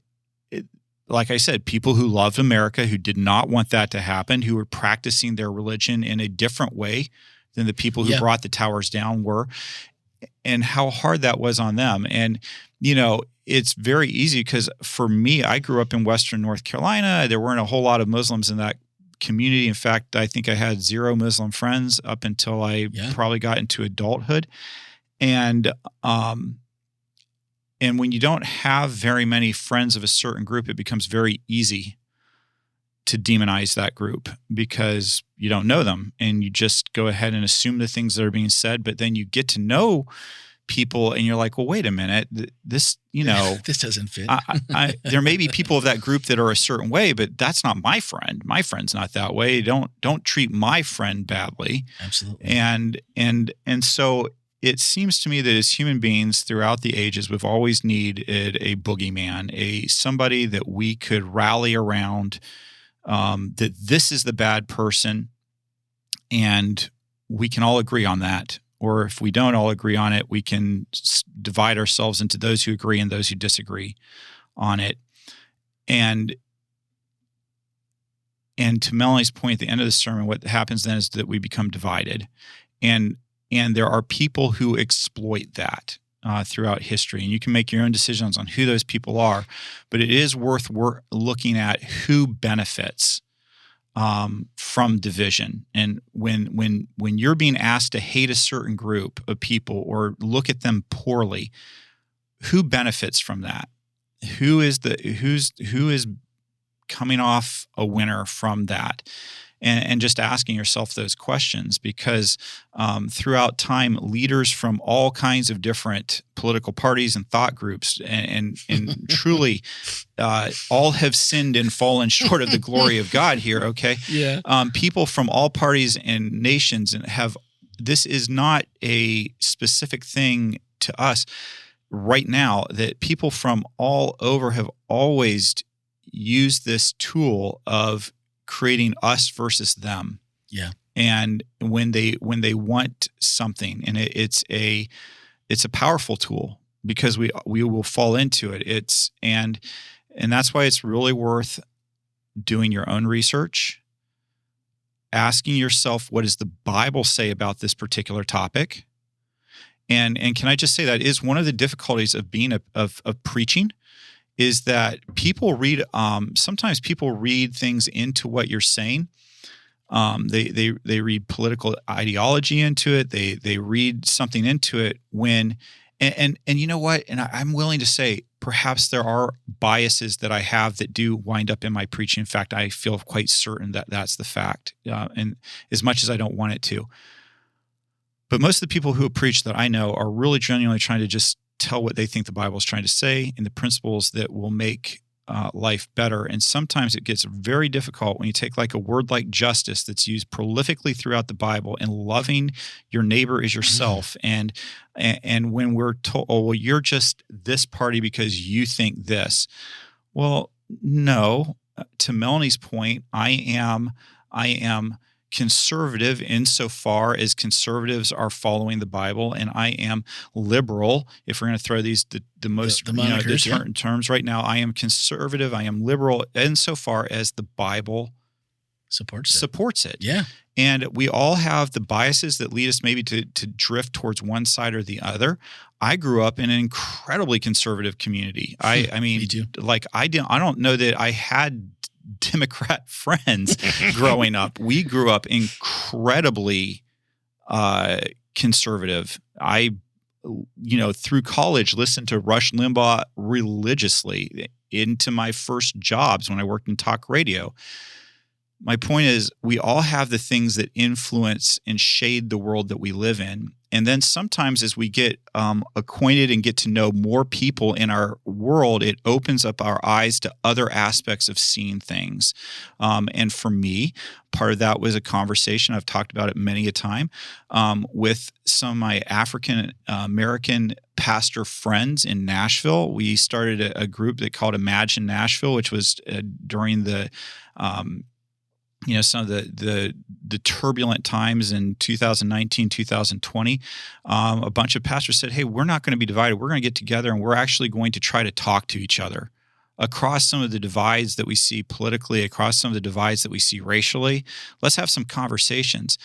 like I said, people who loved America, who did not want that to happen, who were practicing their religion in a different way than the people who brought the towers down were, and how hard that was on them. And, it's very easy because for me, I grew up in Western North Carolina. There weren't a whole lot of Muslims in that community. In fact, I think I had 0 Muslim friends up until I probably got into adulthood. And when you don't have very many friends of a certain group, it becomes very easy to demonize that group because you don't know them and you just go ahead and assume the things that are being said. But then you get to know people and you're like, well, wait a minute, this, this doesn't fit. There may be people of that group that are a certain way, but that's not my friend. My friend's not that way. Don't treat my friend badly. Absolutely. And so it seems to me that as human beings throughout the ages, we've always needed a boogeyman, somebody that we could rally around, that this is the bad person, and we can all agree on that. Or if we don't all agree on it, we can divide ourselves into those who agree and those who disagree on it. And to Melanie's point at the end of the sermon, what happens then is that we become divided. And there are people who exploit that throughout history. And you can make your own decisions on who those people are. But it is worth looking at who benefits from division. And when you're being asked to hate a certain group of people or look at them poorly, who benefits from that? Who is coming off a winner from that? And just asking yourself those questions, because throughout time, leaders from all kinds of different political parties and thought groups and truly all have sinned and fallen short of the glory of God here, okay? Yeah. People from all parties and nations this is not a specific thing to us right now, that people from all over have always used this tool of creating us versus them. Yeah. And when they want something, and it's a powerful tool because we will fall into it. And that's why it's really worth doing your own research, asking yourself, what does the Bible say about this particular topic? And can I just say that is one of the difficulties of being of preaching, is that people read, sometimes people read things into what you're saying. They read political ideology into it. They read something into it and you know what? And I'm willing to say, perhaps there are biases that I have that do wind up in my preaching. In fact, I feel quite certain that that's the fact, and as much as I don't want it to. But most of the people who preach that I know are really genuinely trying to just tell what they think the Bible is trying to say and the principles that will make life better. And sometimes it gets very difficult when you take like a word like justice that's used prolifically throughout the Bible, and loving your neighbor as yourself. And when we're told, oh, well, you're just this party because you think this. Well, no. To Melanie's point, I am conservative insofar as conservatives are following the Bible, and I am liberal. If we're going to throw these the most the terms right now, I am conservative. I am liberal insofar as the Bible supports it. Yeah, and we all have the biases that lead us maybe to drift towards one side or the other. I grew up in an incredibly conservative community. I mean, me too. Like I don't know that I had Democrat friends growing up. We grew up incredibly conservative. I, through college, listened to Rush Limbaugh religiously into my first jobs when I worked in talk radio. My point is, we all have the things that influence and shade the world that we live in. And then sometimes as we get acquainted and get to know more people in our world, it opens up our eyes to other aspects of seeing things. And for me, part of that was a conversation, I've talked about it many a time, with some of my African American pastor friends in Nashville. We started a group that called Imagine Nashville, which was during the some of the turbulent times in 2019, 2020, a bunch of pastors said, hey, we're not going to be divided. We're going to get together and we're actually going to try to talk to each other across some of the divides that we see politically, across some of the divides that we see racially. Let's have some conversations.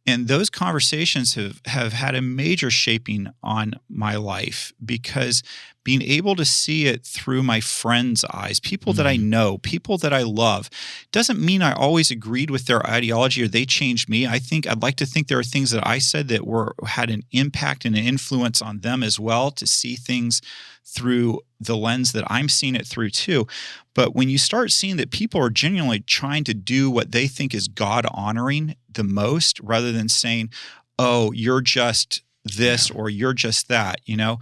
And those conversations have had a major shaping on my life, because being able to see it through my friends' eyes, people that I know, people that I love, doesn't mean I always agreed with their ideology or they changed me. I'd like to think there are things that I said that had an impact and an influence on them as well, to see things through the lens that I'm seeing it through too. But when you start seeing that people are genuinely trying to do what they think is God honoring the most, rather than saying, oh, you're just this or you're just that, to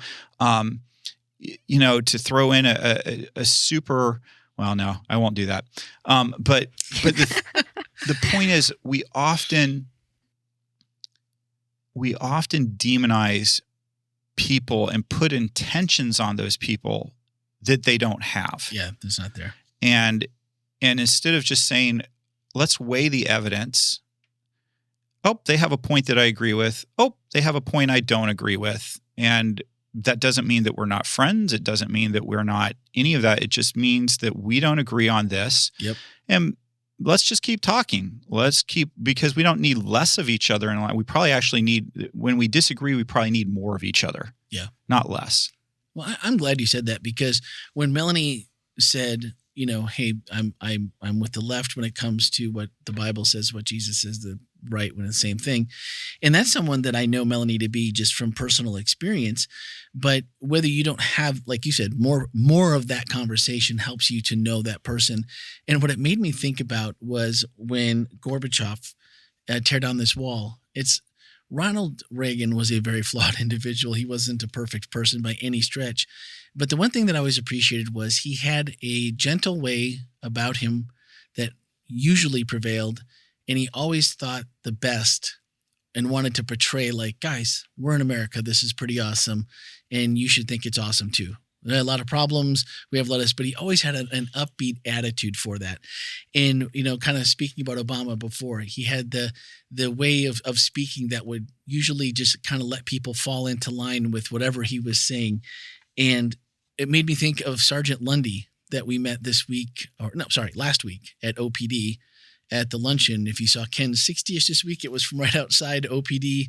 throw in a super, well, no, I won't do that. But the point is, we often demonize people and put intentions on those people that they don't have. Yeah, that's not there. And instead of just saying, let's weigh the evidence. Oh, they have a point that I agree with. Oh, they have a point I don't agree with. And that doesn't mean that we're not friends. It doesn't mean that we're not any of that. It just means that we don't agree on this. Yep. And let's just keep talking. Because we don't need less of each other in life. We probably actually need, when we disagree, we probably need more of each other. Yeah. Not less. Well, I'm glad you said that, because when Melanie said, hey, I'm with the left when it comes to what the Bible says, what Jesus says, the right when it's the same thing. And that's someone that I know Melanie to be just from personal experience. But whether you don't have, like you said, more of that conversation helps you to know that person. And what it made me think about was when Gorbachev tear down this wall. Ronald Reagan was a very flawed individual. He wasn't a perfect person by any stretch. But the one thing that I always appreciated was he had a gentle way about him that usually prevailed. And he always thought the best and wanted to portray like, guys, we're in America. This is pretty awesome. And you should think it's awesome too. There are a lot of problems. We have lettuce, but he always had an upbeat attitude for that. And, kind of speaking about Obama before, he had the way of speaking that would usually just kind of let people fall into line with whatever he was saying. And it made me think of Sergeant Lundy that we met last week at OPD at the luncheon. If you saw Ken's 60th this week, it was from right outside OPD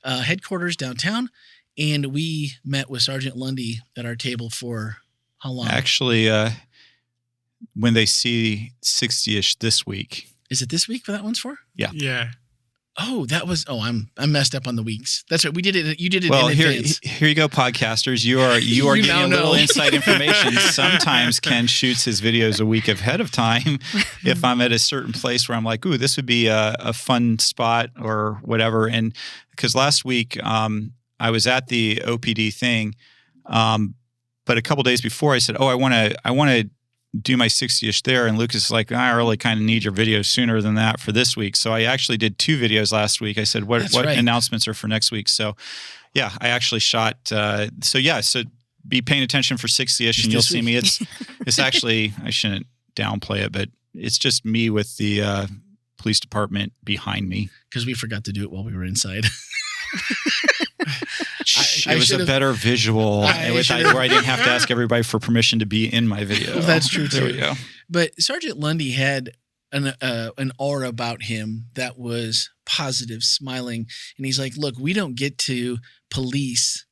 headquarters downtown. And we met with Sergeant Lundy at our table for how long? Actually, when they see 60-ish this week. Is it this week that one's for? Yeah. Yeah. Oh, I'm messed up on the weeks. That's right. We did it. You did it well, in advance. Here you go, podcasters. You are getting a little inside information. Sometimes Ken shoots his videos a week ahead of time. If I'm at a certain place where I'm like, ooh, this would be a fun spot or whatever. And because last week I was at the OPD thing, but a couple days before I said, oh, I want to do my 60-ish there. And Lucas is like, I really kind of need your video sooner than that for this week. So I actually did 2 videos last week. I said, what right. announcements are for next week? So yeah, I actually shot. So be paying attention for 60-ish and you'll see me. It's actually, I shouldn't downplay it, but it's just me with the police department behind me. Because we forgot to do it while we were inside. It was a better visual where I didn't have to ask everybody for permission to be in my video. Well, that's true too. There we go. But Sergeant Lundy had an aura about him that was positive, smiling. And he's like, look, we don't get to police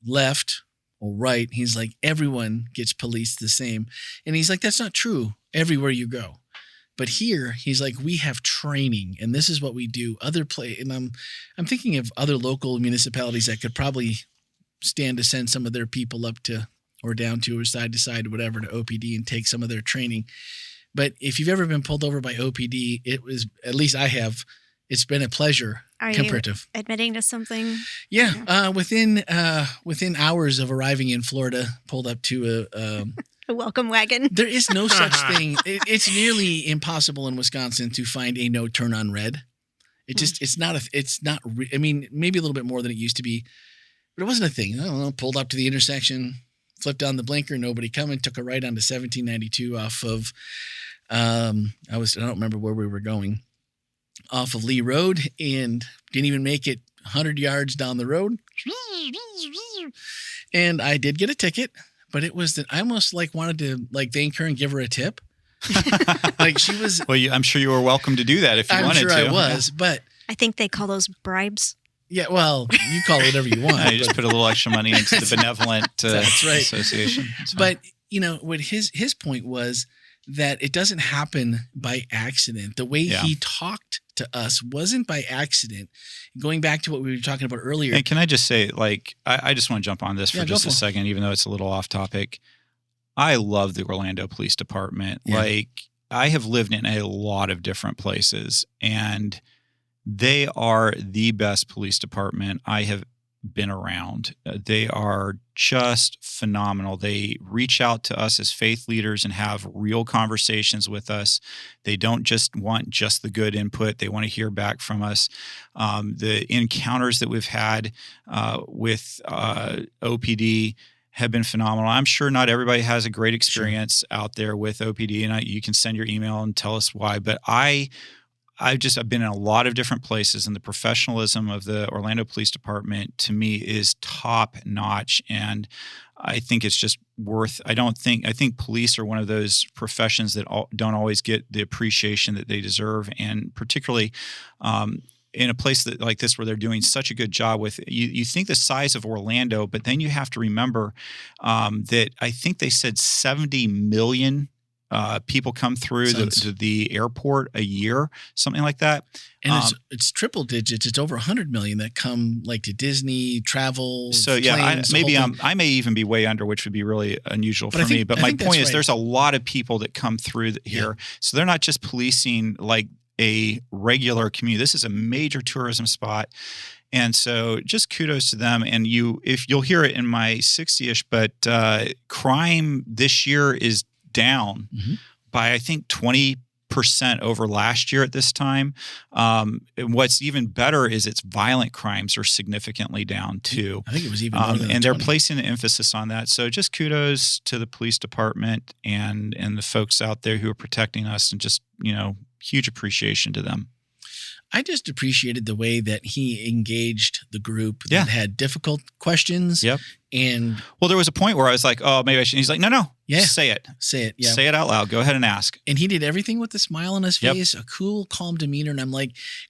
left or right. He's like, everyone gets policed the same. And he's like, that's not true everywhere you go. But here, he's like, we have training, and this is what we do. And I'm thinking of other local municipalities that could probably stand to send some of their people up to or down to or side to side or whatever to OPD and take some of their training. But if you've ever been pulled over by OPD, it was, at least I have, it's been a pleasure Are comparative. you admitting to something? Yeah, within hours of arriving in Florida, pulled up to A welcome wagon. There is no such thing. It's nearly impossible in Wisconsin to find a no turn on red. It's not. I mean, maybe a little bit more than it used to be, but it wasn't a thing. I don't know. Pulled up to the intersection, flipped on the blinker, nobody coming. Took a right onto 1792 off of. I don't remember where we were going. Off of Lee Road, and didn't even make it 100 yards down the road. And I did get a ticket, but it was that I almost wanted to thank her and give her a tip. She was. Well, I'm sure you were welcome to do that if you wanted to. I'm sure I was, but I think they call those bribes. Yeah, well, you call it whatever you want. You just put a little extra money into the benevolent That's right. association. But what his point was that it doesn't happen by accident. The way he talked to us wasn't by accident. Going back to what we were talking about earlier. And can I just say, I just want to jump on this for just a it. second, even though it's a little off topic. I love the Orlando Police Department. Yeah. I have lived in a lot of different places, and they are the best police department I have been around. They are just phenomenal. They reach out to us as faith leaders and have real conversations with us. They don't just want just the good input. They want to hear back from us. The encounters that we've had with OPD have been phenomenal. I'm sure not everybody has a great experience out there with OPD, and you can send your email and tell us why. But I've been in a lot of different places, and the professionalism of the Orlando Police Department to me is top notch. And I think it's just I think police are one of those professions that don't always get the appreciation that they deserve. And particularly, in a place like this where they're doing such a good job with, you think the size of Orlando, but then you have to remember that I think they said 70 million people come through the airport a year, something like that. And it's triple digits. It's over 100 million that come to Disney, travel. So planes, I may even be way under, which would be really unusual for me. But my point is, there's a lot of people that come through here. So they're not just policing a regular community. This is a major tourism spot. And so just kudos to them. And if you'll hear it in my 60-ish, but crime this year is down by, I think, 20% over last year at this time. And what's even better is its violent crimes are significantly down too. I think it was even more than and 20. they're placing an emphasis on that. So just kudos to the police department and the folks out there who are protecting us, and just, huge appreciation to them. I just appreciated the way that he engaged the group that had difficult questions. Yep. And there was a point where I was like, oh, maybe I should. He's like, no, say it. Say it. Yeah. Say it out loud. Go ahead and ask. And he did everything with a smile on his face, a cool, calm demeanor. And I'm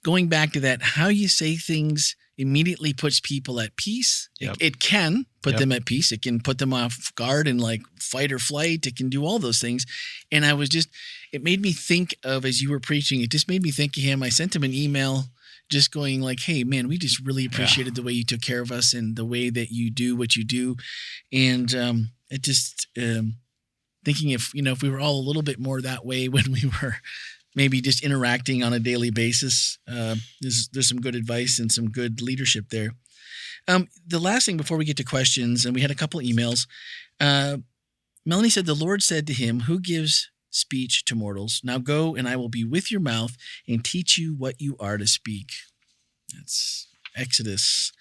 going back to that, how you say things immediately puts people at peace. Yep. It can put them at peace. It can put them off guard and fight or flight. It can do all those things. And it made me think of, as you were preaching, it just made me think of him. I sent him an email just going hey, man, we just really appreciated the way you took care of us and the way that you do what you do. And it just thinking if we were all a little bit more that way when we were maybe just interacting on a daily basis, there's some good advice and some good leadership there. The last thing before we get to questions, and we had a couple of emails, Melanie said, the Lord said to him, who gives speech to mortals? Now go, and I will be with your mouth and teach you what you are to speak. That's Exodus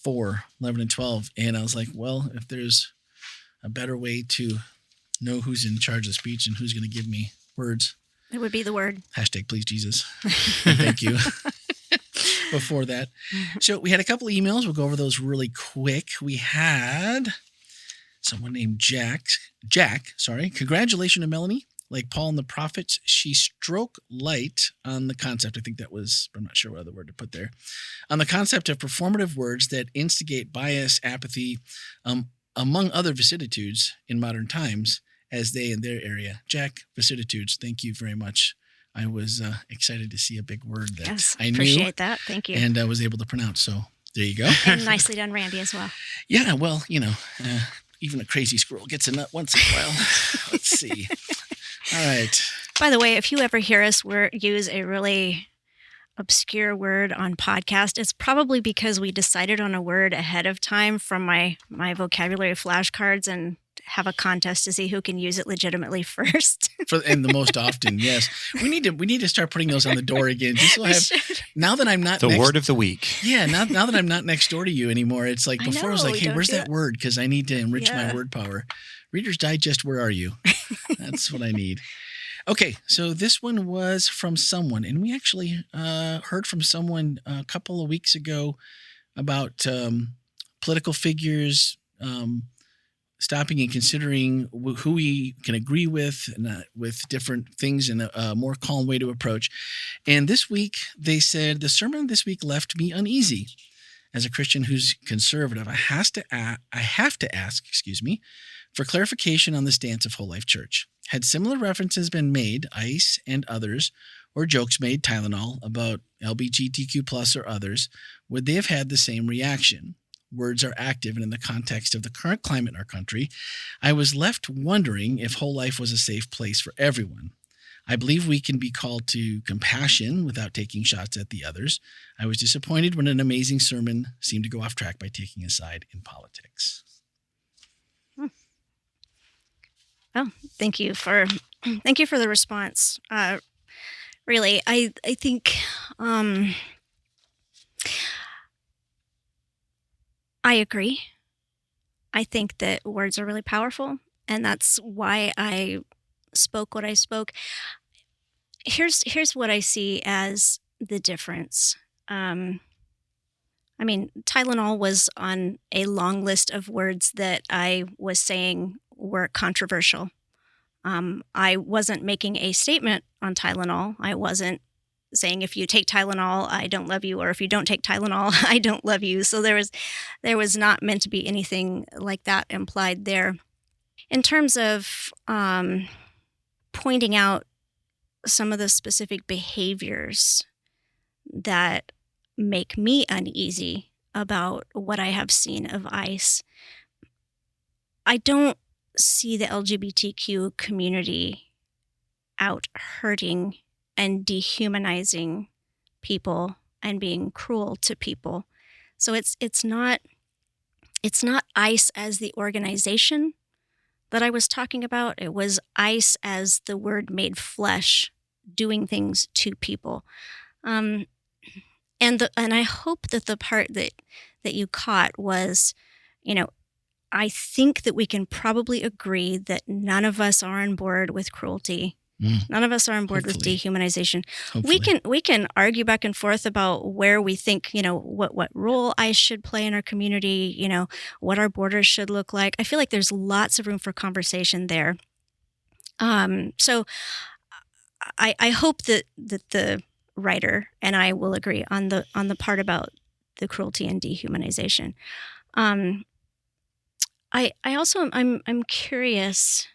4:11 and 12. And I was like, well, if there's a better way to know who's in charge of speech and who's going to give me words, it would be the word. #please Jesus. Thank you. Before that. So we had a couple of emails. We'll go over those really quick. We had someone named Jack. Congratulations to Melanie. Like Paul and the prophets, she struck light on the concept. I think that was, I'm not sure what other word to put there. On the concept of performative words that instigate bias, apathy, among other vicissitudes in modern times as they in their area. Jack, vicissitudes, thank you very much. I was excited to see a big word that I knew. Appreciate that. Thank you. And I was able to pronounce. So there you go. And nicely done, Randy, as well. Yeah, well, even a crazy squirrel gets a nut once in a while. Let's see. All right. By the way, if you ever hear us use a really obscure word on podcast, it's probably because we decided on a word ahead of time from my vocabulary flashcards and have a contest to see who can use it legitimately first. And the most often, yes. We need to start putting those on the door again. Just so I have, now that I'm not The word of the week. Yeah, now that I'm not next door to you anymore, it's like before I was like, hey, where's that word? Because I need to enrich my word power. Reader's Digest, where are you? That's what I need. Okay, so this one was from someone, and we actually heard from someone a couple of weeks ago about political figures stopping and considering who we can agree with and with different things in a more calm way to approach. And this week, they said, the sermon this week left me uneasy. As a Christian who's conservative, I have to ask, for clarification on the stance of Whole Life Church. Had similar references been made, ICE and others, or jokes made, Tylenol, about LGBTQ plus or others, would they have had the same reaction? Words are active, and in the context of the current climate in our country, I was left wondering if Whole Life was a safe place for everyone. I believe we can be called to compassion without taking shots at the others. I was disappointed when an amazing sermon seemed to go off track by taking a side in politics. Oh, thank you for the response. Really, I think I agree. I think that words are really powerful, and that's why I spoke what I spoke. Here's what I see as the difference. Tylenol was on a long list of words that I was saying were controversial. I wasn't making a statement on Tylenol. I wasn't saying if you take Tylenol, I don't love you, or if you don't take Tylenol, I don't love you. So there was not meant to be anything like that implied there. In terms of pointing out some of the specific behaviors that make me uneasy about what I have seen of ICE, I don't see the LGBTQ community out hurting and dehumanizing people and being cruel to people. So it's not ICE as the organization that I was talking about. It was ICE as the word made flesh, doing things to people. And I hope that the part that you caught was, I think that we can probably agree that none of us are on board with cruelty. None of us are on board with dehumanization. Hopefully. We can argue back and forth about where we think, what role ICE should play in our community, what our borders should look like. I feel like there's lots of room for conversation there. So I hope that the writer and I will agree on the part about the cruelty and dehumanization. I also I'm curious.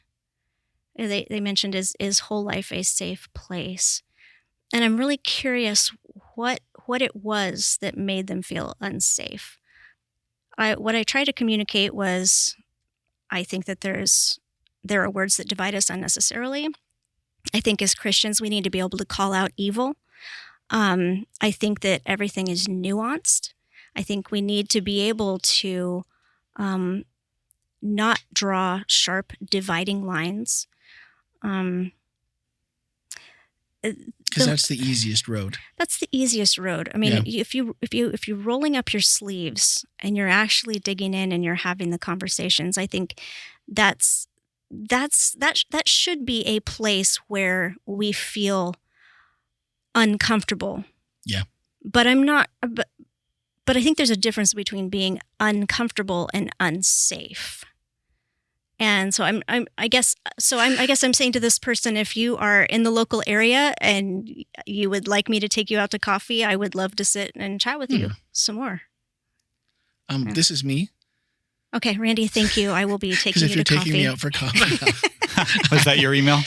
They mentioned is Whole Life a safe place, and I'm really curious what it was that made them feel unsafe. What I tried to communicate was, I think that there are words that divide us unnecessarily. I think as Christians we need to be able to call out evil. I think that everything is nuanced. I think we need to be able to not draw sharp dividing lines. Because that's the easiest road. That's the easiest road. I mean, if you're rolling up your sleeves and you're actually digging in and you're having the conversations, I think that should be a place where we feel uncomfortable. Yeah. But I'm not. But I think there's a difference between being uncomfortable and unsafe. And so I guess I'm saying to this person, if you are in the local area and you would like me to take you out to coffee, I would love to sit and chat with you some more. This is me. Okay, Randy, thank you. I will be taking you to coffee. Because if you're taking me out for coffee. Was that your email?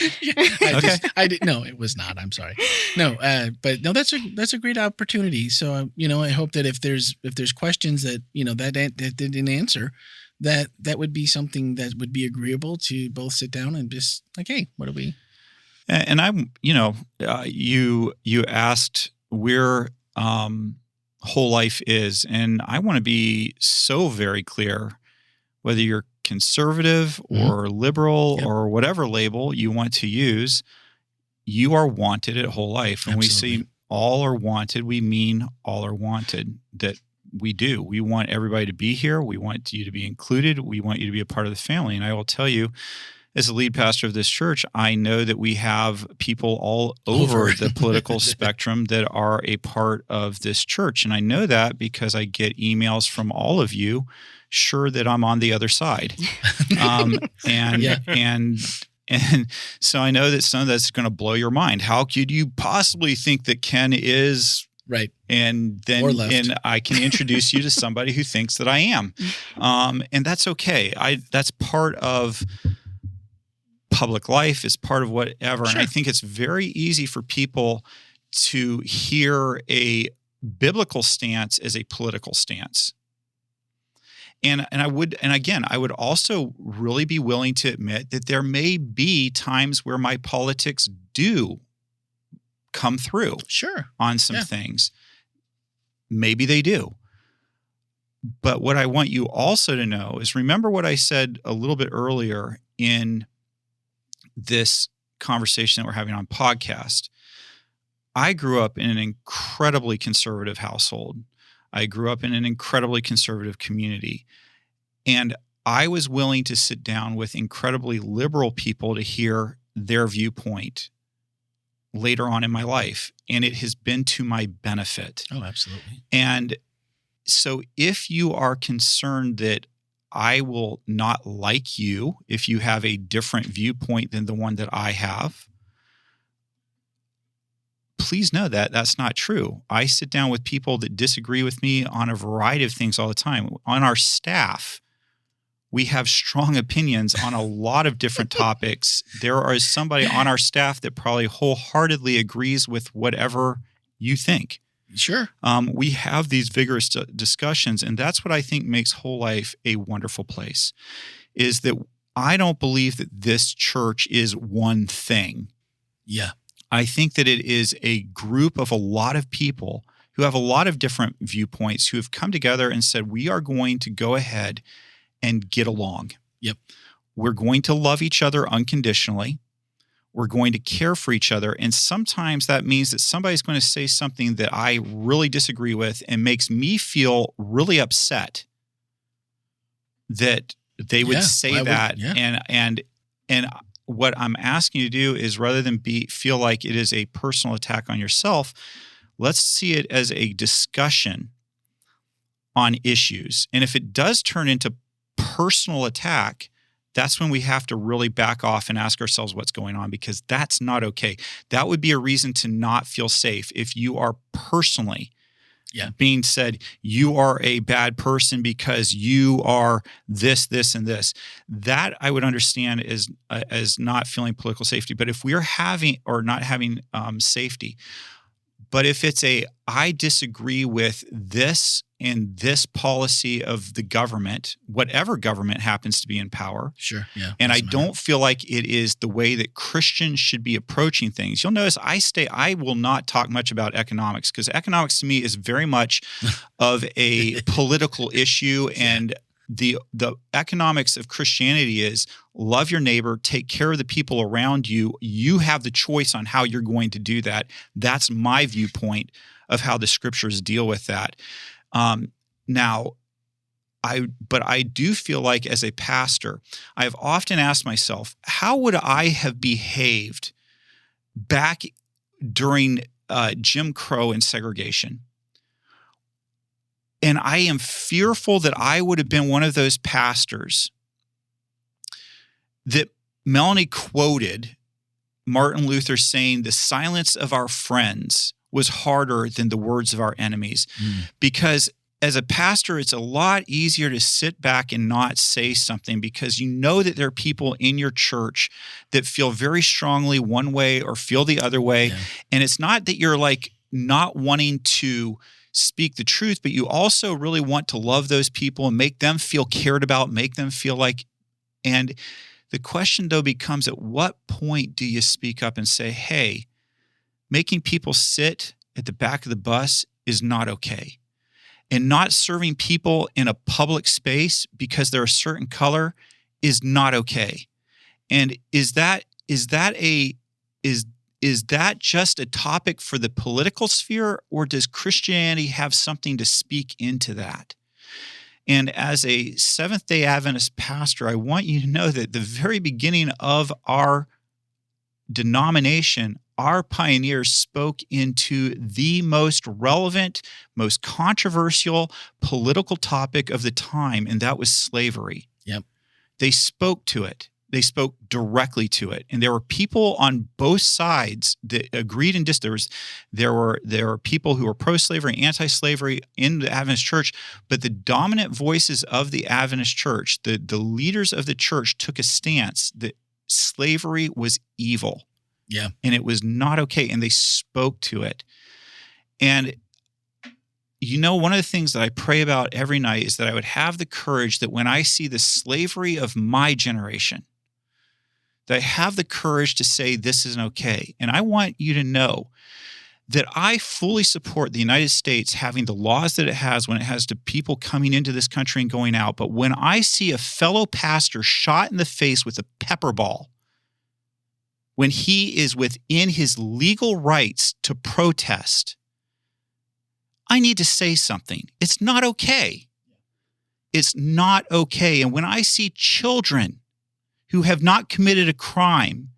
I did. No, it was not. I'm sorry. No, but no, that's a great opportunity. So, I hope that if there's questions that, that didn't answer, that would be something that would be agreeable to both sit down and just like, hey, what do we? And I'm, you asked where whole life is. And I want to be so very clear, whether you're conservative or liberal or whatever label you want to use, you are wanted at whole life. When we say all are wanted, we mean all are wanted, that we do. We want everybody to be here. We want you to be included. We want you to be a part of the family. And I will tell you, as the lead pastor of this church, I know that we have people all over the political spectrum that are a part of this church. And I know that because I get emails from all of you, sure that I'm on the other side. And so I know that some of that's going to blow your mind. How could you possibly think that Ken is right? And then I can introduce you to somebody who thinks that I am. And that's okay. That's part of public life, is part of whatever. Sure. And I think it's very easy for people to hear a biblical stance as a political stance. And I would also really be willing to admit that there may be times where my politics do come through on some things. Maybe they do. But what I want you also to know is, remember what I said a little bit earlier in this conversation that we're having on podcast. I grew up in an incredibly conservative household. I grew up in an incredibly conservative community. And I was willing to sit down with incredibly liberal people to hear their viewpoint later on in my life. And it has been to my benefit. Oh, absolutely. And so if you are concerned that I will not like you if you have a different viewpoint than the one that I have, please know that that's not true. I sit down with people that disagree with me on a variety of things all the time. On our staff, we have strong opinions on a lot of different topics. There is somebody on our staff that probably wholeheartedly agrees with whatever you think. Sure. We have these vigorous discussions, and that's what I think makes Whole Life a wonderful place, is that I don't believe that this church is one thing. Yeah. I think that it is a group of a lot of people who have a lot of different viewpoints, who have come together and said, we are going to go ahead and get along. Yep. We're going to love each other unconditionally. We're going to care for each other. And sometimes that means that somebody's going to say something that I really disagree with and makes me feel really upset that they would say that. And what I'm asking you to do is, rather than feel like it is a personal attack on yourself, let's see it as a discussion on issues. And if it does turn into personal attack, that's when we have to really back off and ask ourselves what's going on, because that's not okay. That would be a reason to not feel safe if you are personally being said, you are a bad person because you are this, this, and this. That I would understand as not feeling political safety. But if we're having or not having safety, but if it's I disagree with this and this policy of the government, whatever government happens to be in power. Sure. Yeah. And I don't feel like it is the way that Christians should be approaching things. You'll notice I will not talk much about economics, because economics to me is very much of a political issue. And the economics of Christianity is love your neighbor, take care of the people around you. You have the choice on how you're going to do that. That's my viewpoint of how the scriptures deal with that. But I do feel like, as a pastor, I've often asked myself, how would I have behaved back during Jim Crow and segregation? And I am fearful that I would have been one of those pastors that Melanie quoted Martin Luther saying, the silence of our friends was harder than the words of our enemies. Because as a pastor, it's a lot easier to sit back and not say something, because you know that there are people in your church that feel very strongly one way or feel the other way. Yeah. And it's not that you're like not wanting to speak the truth, but you also really want to love those people and make them feel cared about, make them feel like, and the question though becomes, at what point do you speak up and say, hey, making people sit at the back of the bus is not okay. And not serving people in a public space because they're a certain color is not okay. And is that just a topic for the political sphere, or does Christianity have something to speak into that? And as a Seventh-day Adventist pastor, I want you to know that at the very beginning of our denomination, our pioneers spoke into the most relevant, most controversial political topic of the time, and that was slavery. Yep. They spoke to it. They spoke directly to it, and there were people on both sides that agreed and disagreed. There were people who were pro-slavery, anti-slavery in the Adventist church, but the dominant voices of the Adventist church, the leaders of the church, took a stance that slavery was evil. Yeah, and it was not okay, and they spoke to it. And one of the things that I pray about every night is that I would have the courage that when I see the slavery of my generation, that I have the courage to say this isn't okay. And I want you to know that I fully support the United States having the laws that it has when it has to people coming into this country and going out. But when I see a fellow pastor shot in the face with a pepper ball, when he is within his legal rights to protest, I need to say something. It's not okay. It's not okay. And when I see children who have not committed a crime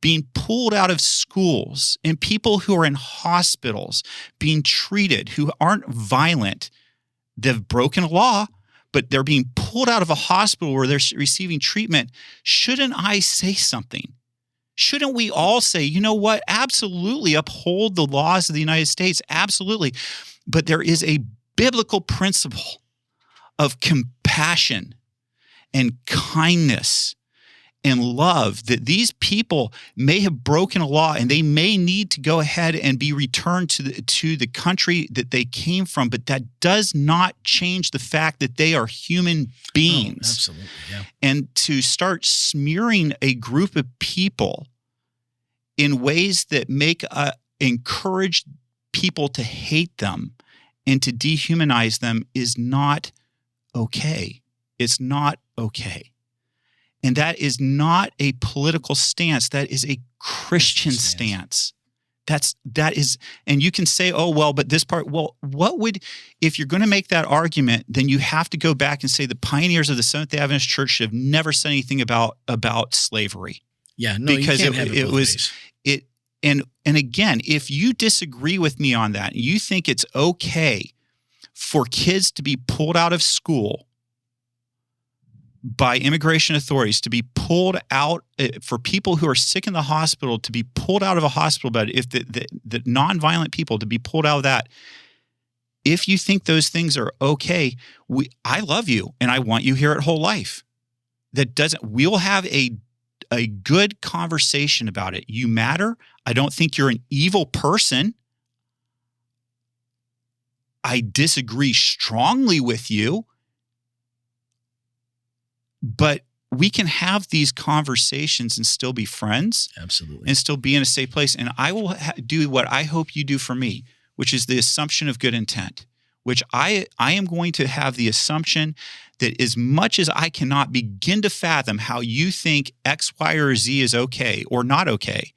being pulled out of schools, and people who are in hospitals being treated who aren't violent, they've broken a law, but they're being pulled out of a hospital where they're receiving treatment, shouldn't I say something? Shouldn't we all say, you know what? Absolutely uphold the laws of the United States. Absolutely. But there is a biblical principle of compassion and kindness and love that these people may have broken a law and they may need to go ahead and be returned to the country that they came from, but that does not change the fact that they are human beings. Oh, absolutely, yeah. And to start smearing a group of people in ways that encourage people to hate them and to dehumanize them is not okay. It's not okay. And that is not a political stance. That is a Christian stance. That is, and you can say, oh, well, but this part, well, if you're going to make that argument, then you have to go back and say the pioneers of the Seventh-day Adventist Church should have never said anything about slavery. Yeah, no, because you can't have it both ways. And again, if you disagree with me on that, and you think it's okay for kids to be pulled out of school by immigration authorities, to be pulled out, for people who are sick in the hospital to be pulled out of a hospital bed, if the nonviolent people to be pulled out of that, if you think those things are okay, I love you and I want you here at Whole Life. We'll have a good conversation about it. You matter. I don't think you're an evil person. I disagree strongly with you. But we can have these conversations and still be friends. Absolutely. And still be in a safe place. And I will do what I hope you do for me, which is the assumption of good intent, which I am going to have the assumption that as much as I cannot begin to fathom how you think X, Y, or Z is okay or not okay,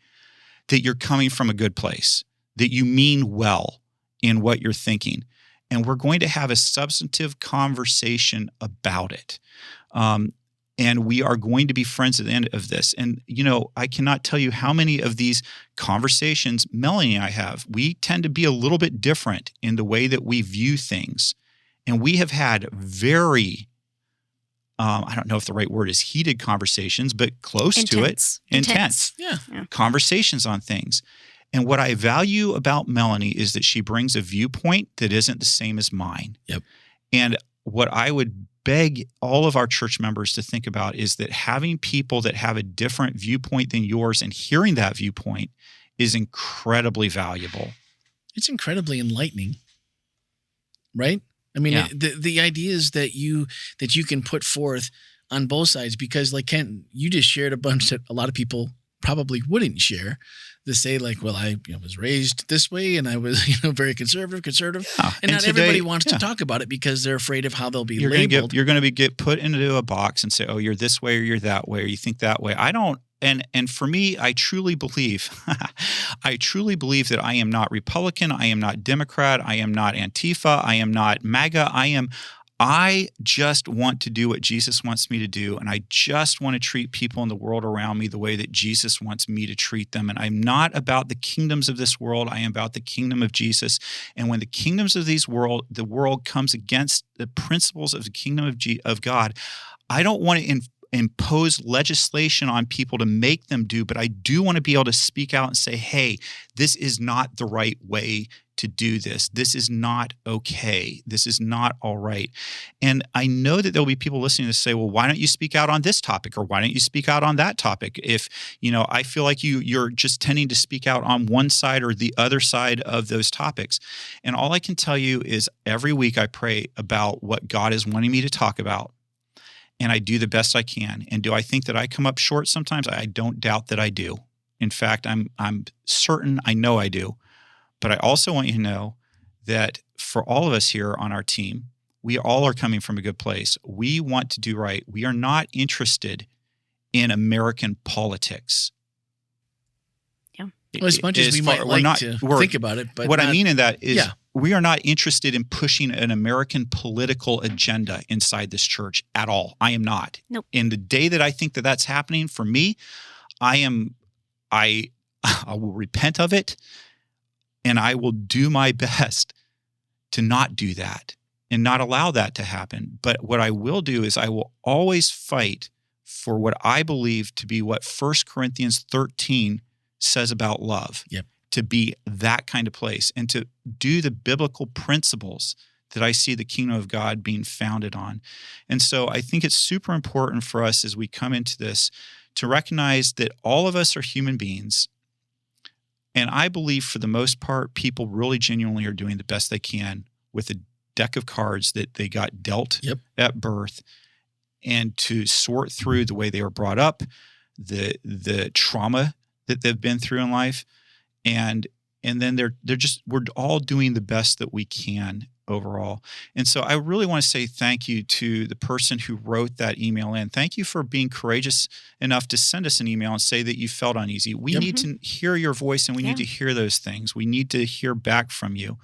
that you're coming from a good place, that you mean well in what you're thinking. And we're going to have a substantive conversation about it. And we are going to be friends at the end of this. And, I cannot tell you how many of these conversations Melanie and I have. We tend to be a little bit different in the way that we view things. And we have had very, I don't know if the right word is heated conversations, but close to it. Intense. Yeah. Conversations on things. And what I value about Melanie is that she brings a viewpoint that isn't the same as mine. Yep. And what I would beg all of our church members to think about is that having people that have a different viewpoint than yours and hearing that viewpoint is incredibly valuable. It's incredibly enlightening, right? I mean, Yeah. the ideas that you can put forth on both sides, because like Kent, you just shared a lot of people probably wouldn't share. To say like, well, I was raised this way and I was very conservative, Yeah. and not today- everybody wants yeah. to talk about it because they're afraid of how they'll be You're labeled. You're going to get put into a box and say, oh, you're this way or you're that way or you think that way. I don't. And for me, I truly believe that I am not Republican. I am not Democrat. I am not Antifa. I am not MAGA. I just want to do what Jesus wants me to do. And I just want to treat people in the world around me the way that Jesus wants me to treat them. And I'm not about the kingdoms of this world. I am about the kingdom of Jesus. And when the kingdoms of the world comes against the principles of the kingdom of God, I don't want to impose legislation on people to make them do, but I do want to be able to speak out and say, hey, this is not the right way to do this. This is not okay. This is not all right. And I know that there'll be people listening to say, well, why don't you speak out on this topic? Or why don't you speak out on that topic? If, I feel like you're just tending to speak out on one side or the other side of those topics. And all I can tell you is every week I pray about what God is wanting me to talk about. And I do the best I can. And do I think that I come up short sometimes? I don't doubt that I do. In fact, I'm certain I know I do. But I also want you to know that for all of us here on our team, we all are coming from a good place. We want to do right. We are not interested in American politics. Yeah. Well, as much as we might like to think about it, but what I mean in that is we are not interested in pushing an American political agenda inside this church at all. I am not. Nope. And the day that I think that that's happening for me, I will repent of it. And I will do my best to not do that and not allow that to happen. But what I will do is I will always fight for what I believe to be what 1 Corinthians 13 says about love. Yep. To be that kind of place and to do the biblical principles that I see the kingdom of God being founded on. And so I think it's super important for us as we come into this to recognize that all of us are human beings. And I believe for the most part, people really genuinely are doing the best they can with a deck of cards that they got dealt at birth, and to sort through the way they were brought up, the trauma that they've been through in life. And then we're all doing the best that we can overall. And so I really want to say thank you to the person who wrote that email in. Thank you for being courageous enough to send us an email and say that you felt uneasy. We need to hear your voice and we need to hear those things. We need to hear back from you.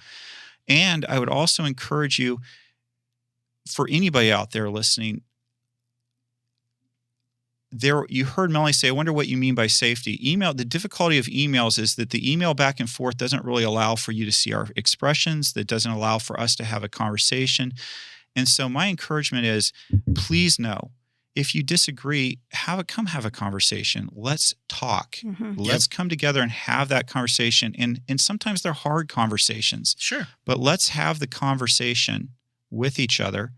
And I would also encourage you, for anybody out there listening, you heard Melanie say, I wonder what you mean by safety. The difficulty of emails is that the email back and forth doesn't really allow for you to see our expressions, that doesn't allow for us to have a conversation. And so my encouragement is, please know, if you disagree, come have a conversation. Let's talk. Mm-hmm. Let's come together and have that conversation. And sometimes they're hard conversations. Sure. But let's have the conversation with each other.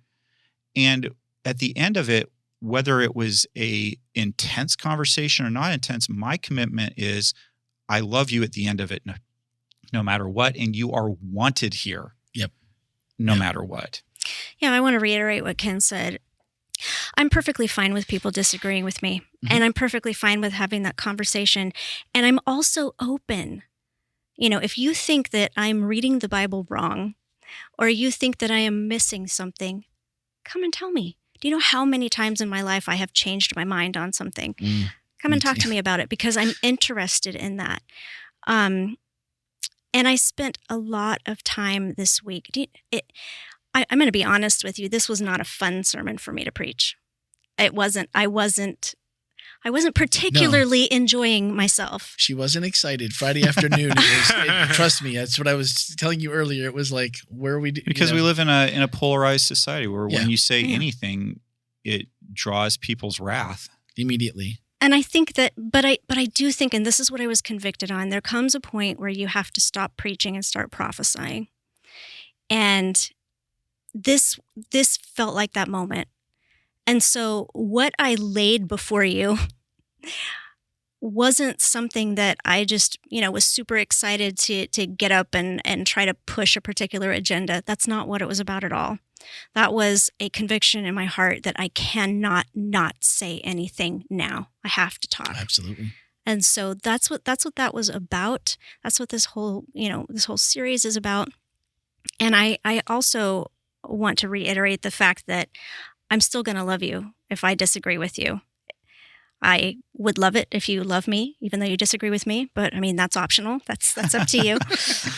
And at the end of it, whether it was a intense conversation or not intense, my commitment is I love you at the end of it, no matter what, and you are wanted here. Yep. No matter what. Yeah, I want to reiterate what Ken said. I'm perfectly fine with people disagreeing with me, and I'm perfectly fine with having that conversation. And I'm also open. If you think that I'm reading the Bible wrong, or you think that I am missing something, come and tell me. Do you know how many times in my life I have changed my mind on something? Come and talk to me about it because I'm interested in that. And I spent a lot of time this week. I'm going to be honest with you. This was not a fun sermon for me to preach. It wasn't. I wasn't particularly enjoying myself. She wasn't excited. Friday afternoon, trust me, that's what I was telling you earlier. It was like, where are we? Because we live in a polarized society where when you say anything, it draws people's wrath immediately. And I think that, but I do think, and this is what I was convicted on, there comes a point where you have to stop preaching and start prophesying. And this felt like that moment. And so what I laid before you wasn't something that I just, was super excited to get up and try to push a particular agenda. That's not what it was about at all. That was a conviction in my heart that I cannot not say anything now. I have to talk. Absolutely. And so that's what that was about. That's what this whole series is about. And I also want to reiterate the fact that I'm still going to love you if I disagree with you. I would love it if you love me, even though you disagree with me. But I mean, that's optional. That's up to you.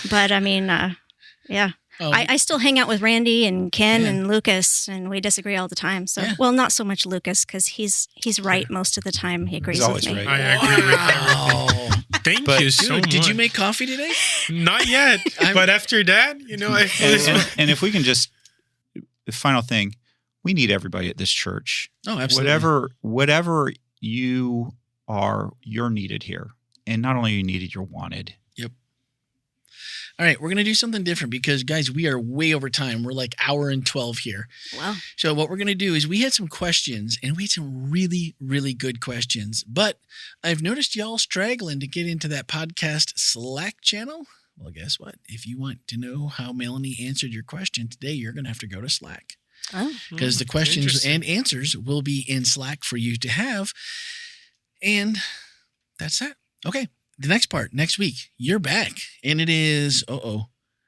But I mean, yeah. I still hang out with Randy and Ken and Lucas, and we disagree all the time. So, well, not so much Lucas, because he's right most of the time. He agrees with me. Right. I agree with everything. Thank you so much. Did you make coffee today? Not yet, but after that, I feel and if we can just, the final thing, we need everybody at this church. Oh, absolutely. Whatever you are, you're needed here. And not only are you needed, you're wanted. Yep. All right, we're going to do something different because, guys, we are way over time. We're like hour and 12 here. Wow. So what we're going to do is we had some questions, and we had some really, really good questions. But I've noticed y'all straggling to get into that podcast Slack channel. Well, guess what? If you want to know how Melanie answered your question today, you're going to have to go to Slack. Oh. Because the questions and answers will be in Slack for you to have. And that's that. Okay. The next part, next week, you're back. And it is,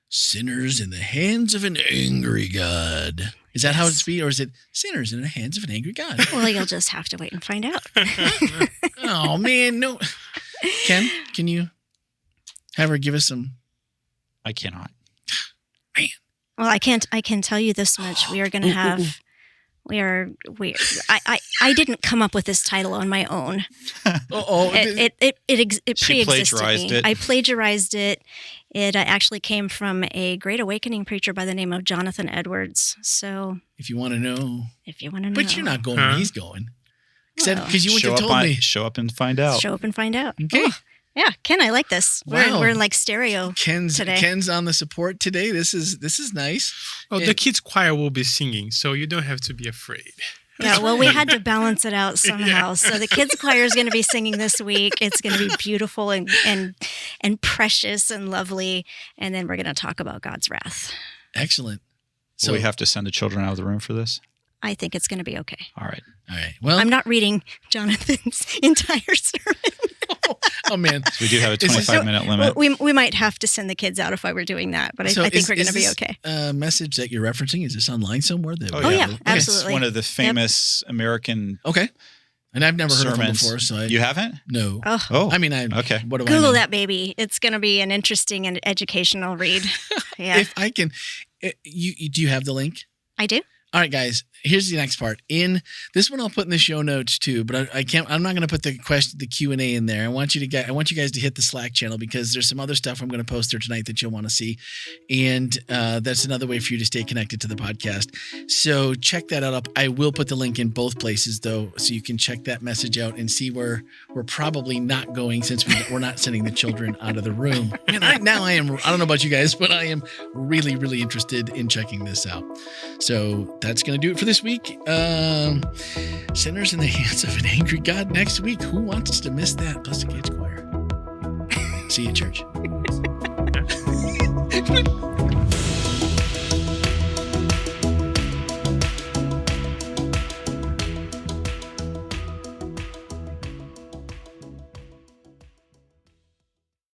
sinners in the hands of an angry God. Is that how it's be? Or is it sinners in the hands of an angry God? Well, you'll just have to wait and find out. Oh, man. No. Ken, can you have her give us some? I cannot. Man. Well, I can tell you this much. We are going to have... I didn't come up with this title on my own. It pre-existed me. I plagiarized it. It actually came from a Great Awakening preacher by the name of Jonathan Edwards. So, if you want to know, but you're not going where he's going, because you wouldn't have told me. Show up and find out. Show up and find out. Okay. Oh, yeah, Ken, I like this. Wow. We're in like stereo today. Ken's on the support today. This is nice. Well, the kids' choir will be singing, so you don't have to be afraid. Yeah, well, we had to balance it out somehow. So the kids' choir is going to be singing this week. It's going to be beautiful and precious and lovely. And then we're going to talk about God's wrath. Excellent. So we have to send the children out of the room for this? I think it's going to be okay. All right. Well, I'm not reading Jonathan's entire sermon. Oh man, so we do have a 25-minute limit. We might have to send the kids out if I were doing that, but I think we're going to be okay. Message that you're referencing, is this online somewhere? Oh yeah, absolutely. It's one of the famous American. Okay. And I've never heard of them before. So you haven't? No. Oh. I mean, okay. What do Google I know? that baby. It's going to be an interesting and educational read. Yeah. If I can, do you have the link? I do. All right, guys. Here's the next part. In this one, I'll put in the show notes too. But I can't. I'm not going to put the Q&A in there. I want you guys to hit the Slack channel because there's some other stuff I'm going to post there tonight that you'll want to see, and that's another way for you to stay connected to the podcast. So check that out. I will put the link in both places though, so you can check that message out and see where we're probably not going since we're not sending the children out of the room. And I don't know about you guys, but I am really, really interested in checking this out. So that's going to do it for this week. Sinners in the hands of an angry God next week. Who wants to miss that? Plus the kids choir. See you, church.